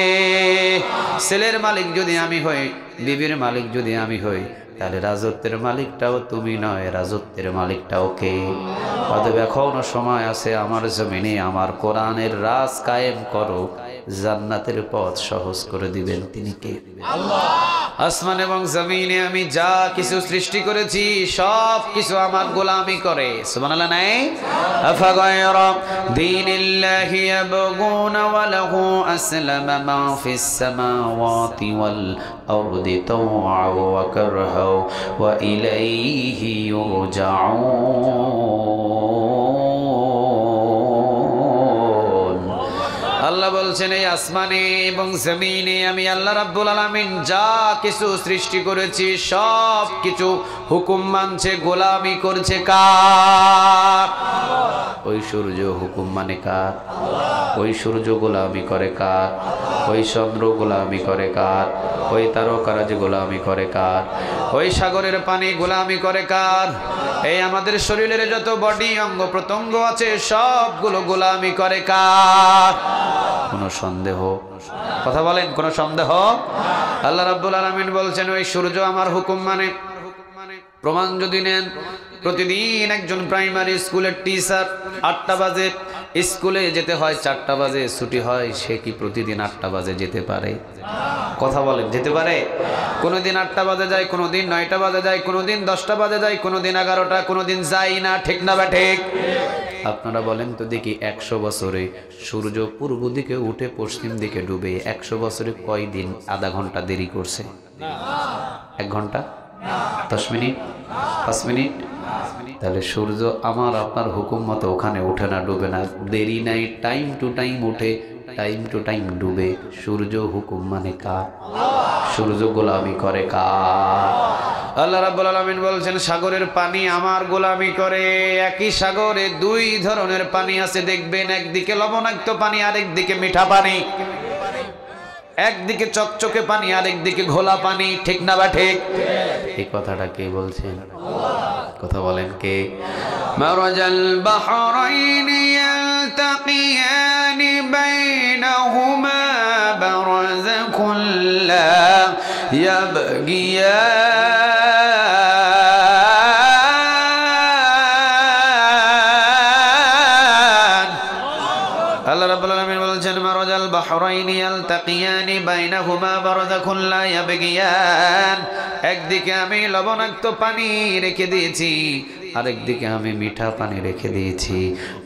ছেলের মালিক যদি আমি হই, বিবির মালিক যদি আমি হই, তাহলে রাজত্বের মালিকটাও তুমি নয়, রাজত্বের মালিকটাও কে? অতএব এখনো সময় আছে, আমার জমিনে আমার কোরআনের রাজ কায়েম করো, জান্নাতের পথ সহজ করে দিবেন তিনি কে? আল্লাহ। আসমান এবং জমিনে আমি যা কিছু সৃষ্টি করেছি সব কিছু আমার গোলামি করে। সুবহানাল্লাহ নাই? আফাগায়রা দীনিল্লাহি ইয়াবগুনা ওয়া লাহু আসলামা মা ফিস সামাওয়াতি ওয়াল আরদি তাওআ ওয়া কারহা ওয়া ইলাইহি ইউরজাউন। আল্লাহ বলছেন এই আসমানে এবং জমিনে আমি আল্লাহ রাব্বুল আলামিন যা কিছু সৃষ্টি করেছি সব কিছু হুকুম মানছে, গোলামি করছে কার? ওই সূর্য হুকুম মানে কার? ওই সূর্য গোলামি করে কার? ওই চন্দ্র গোলামি করে কার? ওই তারকারাজ গোলামি করে কার? ওই সাগরের পানি গোলামি করে কার? এই আমাদের শরীরের যত বডি অঙ্গ প্রত্যঙ্গ আছে সবগুলো গোলামি করে কার? কোনো সন্দেহ? কথা বলেন, কোনো সন্দেহ? আল্লাহ রাব্বুল আলামিন বলছেন ওই সূর্য আমার হুকুম মানে। প্রমাণ যদি নেন, প্রতিদিন একজন প্রাইমারি স্কুলের টিচার 8টা বাজে স্কুলে যেতে হয়, 4টা বাজে ছুটি হয়, সে কি প্রতিদিন 8টা বাজে যেতে পারে? কথা বলেন, যেতে পারে? কোনোদিন 8টা বাজে যায়, কোনোদিন 9টা বাজে যায়, কোনোদিন 10টা বাজে যায়, কোনোদিন 11টা, কোনোদিন যায় না, ঠিক না বা ঠিক? আপনারা বলেন তো দেখি, 100 বছরে সূর্য পূর্ব দিকে উঠে পশ্চিম দিকে ডুবে, 100 বছরে কয় দিন আধা ঘন্টা দেরি করছে? 1 ঘন্টা 10 মিনিট, 5 মিনিট? তাহলে সূর্য আমার আপনার হুকুম মতো ওখানে ওঠে না, ডুবে না, দেরি নাই, টাইম টু টাইম ওঠে, টাইম টু টাইম ডুবে। সূর্য হুকুম মানে কার? সূর্য গোলামি করে কার? আল্লাহ রাব্বুল আলামিন বলছেন সাগরের পানি আমার গোলামি করে। একই সাগরে 2 ধরনের পানি আছে দেখবেন, একদিকে লবণাক্ত পানি, আরেকদিকে মিঠা পানি। একদিকে চকচকে পানি, আরেকদিকে ঘোলা পানি, ঠিক না বা ঠিক? এই কথাটা কে বলছেন? কথা বলেন কে? মারাজাল বাহরাইনি ইয়ালতাকিয়ানি বাইনাহুমা বারাযাকুন লা ইয়াবগিয়ান। আল্লাহ রাব্বুল আলামিন বলছেন মারাজাল বাহরাইনি ইয়ালতাকিয়ানি বাইনাহুমা বারাযাকুন লা ইয়াবগিয়ান। একদিকে আমি লবণাক্ত পানি রেখে দিয়েছি, আরেকদিকে আমি মিঠা পানি রেখে দিয়েছি।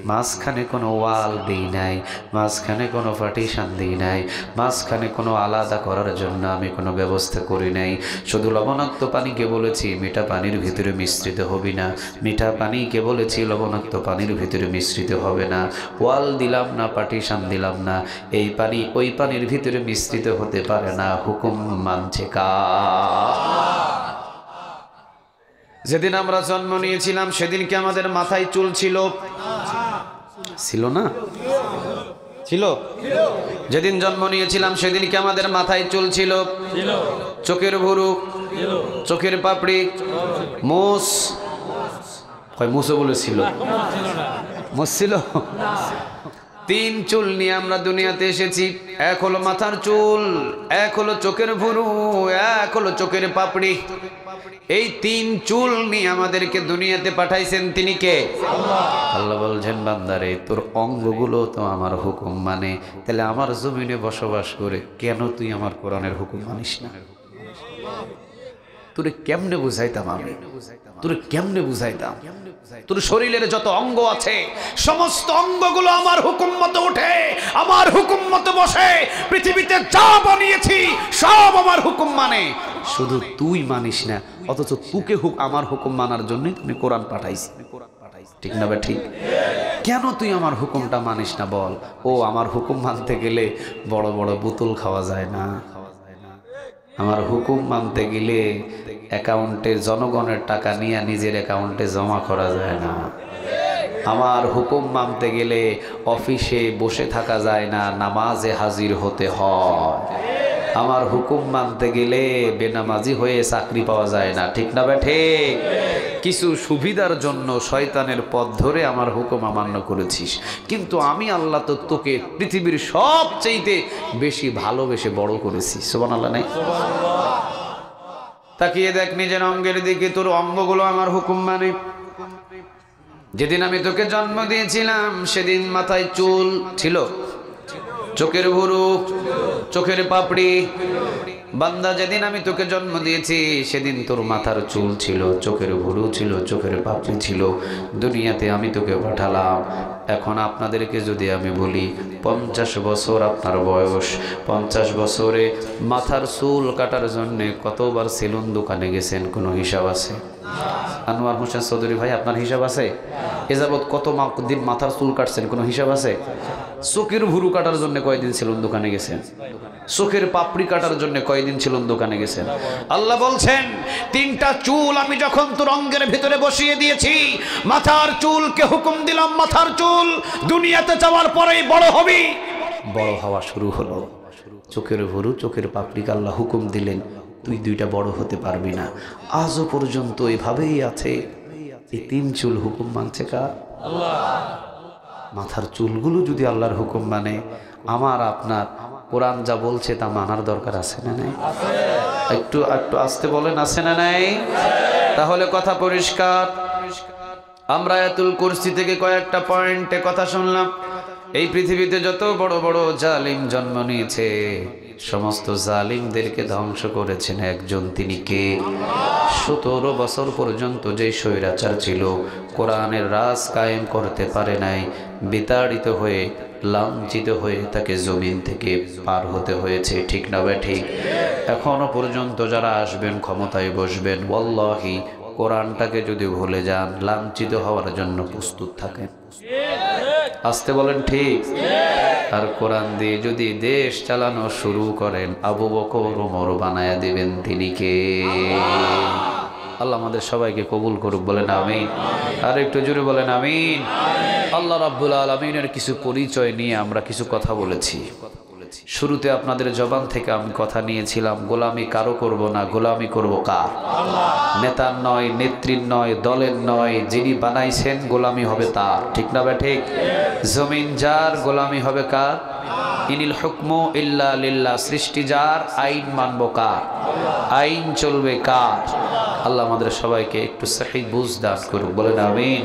মাঝখানে কোনো ওয়াল দিই নাই, মাঝখানে কোনো পার্টিশন দিই নাই, মাঝখানে কোনো আলাদা করার জন্য আমি কোনো ব্যবস্থা করি নাই। শুধু লবণাক্ত পানিকে বলেছি মিঠা পানির ভিতরে মিশ্রিত হবি না, মিঠা পানিকে বলেছি লবণাক্ত পানির ভিতরে মিশ্রিত হবে না। ওয়াল দিলাম না, পার্টিশন দিলাম না, এই পানি ওই পানির ভিতরে মিশ্রিত হতে পারে না। হুকুম মানছে কার? যেদিন আমরা জন্ম নিয়েছিলাম সেদিন কি আমাদের মাথায় চুল ছিল? ছিল না? ছিল? যেদিন জন্ম নিয়েছিলাম সেদিন কি আমাদের মাথায় চুল ছিল? চোখের ভুরু, চোখের পাপড়ি, মুছ, কয় মুছও বলেছিল, মুছ ছিল? তিন চুল নিয়ে আমরা দুনিয়াতে এসেছি। এক হলো মাথার চুল, এক হলো চোখের ভুরু, এক হলো চোখের পাপড়ি। এই তিন চুল নিয়ে আমাদেরকে দুনিয়াতে পাঠাইছেন তিনি কে? আল্লাহ বলছেন বান্দারে তোর অঙ্গগুলো তো আমার হুকুম মানে, তাহলে আমার জমিনে বসবাস করে কেন তুই আমার কোরআনের হুকুম মানিস না? তোরে কেমনে বুঝাইতাম আমি, তোরে কেমনে বুঝাইতাম? তোর শরীরের যত অঙ্গ আছে সমস্ত অঙ্গগুলো আমার হুকুম মতো উঠে, আমার হুকুম মতো বসে। পৃথিবীতে যা বানিয়েছি সব আমার হুকুম মানে, শুধু তুই মানিস না। অথচ তোকে আমার হুকুম মানার জন্যই তুমি কোরআন পাঠাইছি, ঠিক না বে ঠিক? কেন তুই আমার হুকুমটা মানিস না বল? ও আমার হুকুম মানতে গেলে বড় বড় বোতল খাওয়া যায় না, আমার হুকুম মানতে গেলে অ্যাকাউন্টে জনগণের টাকা নিয়ে নিজের অ্যাকাউন্টে জমা করা যায় না, আমার হুকুম মানতে গেলে অফিসে বসে থাকা যায় না, নামাজে হাজির হতে হয়, আমার হুকুম মানতে গেলে বেনামাজি হয়ে চাকরি পাওয়া যায় না, ঠিক না বেঠে? কিছু সুবিধার জন্য শয়তানের পথ ধরে আমার হুকুম অমান্য করেছিস, কিন্তু আমি আল্লাহ তো তোকে পৃথিবীর সবচেয়ে বেশি ভালোবেসে বড় করেছি। সুবহানাল্লাহ নাই? তাকিয়ে দেখ নিজের অঙ্গের দিকে, তোর অঙ্গগুলো আমার হুকুম মানে। যেদিন আমি তোকে জন্ম দিয়েছিলাম সেদিন মাথায় চুল ছিল, চোখের ভুরু, চোখের পাপড়ি। বান্দা যেদিন আমি তোকে জন্ম দিয়েছি সেদিন তোর মাথার চুল ছিল, চোখের ভুরু ছিল, চোখের পাপড়ি ছিল। দুনিয়াতে আমি তোকে পাঠালাম। এখন আপনাদেরকে যদি আমি বলি 50 বছর আপনার বয়স, 50 বছরে মাথার চুল কাটার জন্য কতবার সেলুন দোকানে গেছেন কোনো হিসাব আছে? আনোয়ার হোসেন চৌধুরী ভাই আপনার হিসাব আছে? এ যাবৎ কত দিন মাথার চুল কাটছেন কোনো হিসাব আছে? চোখের ভুরু কাটার জন্য কয়দিন সেলুন দোকানে গেছেন? চোখের পাপড়ি কাটার জন্য কয়দিন সেলুন দোকানে গেছেন? আল্লাহ বলছেন তিনটা চুল আমি যখন তোর অঙ্গের ভিতরে বসিয়ে দিয়েছি, মাথার চুলকে হুকুম দিলাম, মাথার চুল দুনিয়াতে যাওয়ার পরেই বড় হবি। বড় হওয়া শুরু হলো। চোখের ভুরু, চোখের পাপড়িকে আল্লাহ হুকুম দিলেন তুই দুইটা বড় হতে পারবি না। আজও পর্যন্ত এভাবেই আছে। এই তিন চুল হুকুম মানছে কার? আল্লাহ। মাথার চুলগুলো যদি আল্লাহর হুকুম মানে, আমার আপনার কোরআন যা বলছে তা মানার দরকার আছে না নাই? একটু একটু আসতে বলেন, আছে না নাই? তাহলে কথা পরিষ্কার। আমরা আয়াতুল কুরসি থেকে কয়েকটা পয়েন্টে কথা শুনলাম। এই পৃথিবীতে যত বড় বড় জালিম জন্ম নিয়েছে সমস্ত জালিমদেরকে ধ্বংস করেছেন একজন, তিনি কে? 17 বছর পর্যন্ত যে স্বৈরাচার ছিল, কোরআনের রাজ কায়েম করতে পারে নাই, বিতাড়িত হয়ে লাঞ্ছিত হয়ে তাকে জমিন থেকে পার হতে হয়েছে, ঠিক না ভাই ঠিক? এখনো পর্যন্ত যারা আসবেন ক্ষমতায় বসবেন, ওয়াল্লাহি কোরআনটাকে যদি ভুলে যান লাঞ্ছিত হওয়ার জন্য প্রস্তুত থাকেন। আসতে বলেন ঠিক? আর কোরআন দিয়ে যদি দেশ চালানো শুরু করেন, আবু বকর ওমর বানায়া দিবেন তিনি কে? আল্লাহ আমাদের সবাইকে কবুল করুক, বলেন আমিন। আর একটু জোরে বলেন আমিন। আল্লাহ রাব্বুল আলামিনের কিছু পরিচয় নিয়ে আমরা কিছু কথা বলেছি। শুরুতে আপনাদের জবান থেকে আমি কথা নিয়েছিলাম, গোলামি কারো করব না, গোলামি করব কার? নেতার নয়, নেত্রীর নয়, দলের নয়, যিনি বানাইছেন গোলামি হবে তার, ঠিক না ভাই ঠিক? জমিন যার, গোলামি হবে কার? ইনিল হুকমু ইল্লা লিল্লাহ, সৃষ্টি যার, আইন মানব কার? আইন চলবে কার? আল্লাহ আমাদের সবাইকে একটু সহিহ বুঝ দান করুক, বলেন আমিন।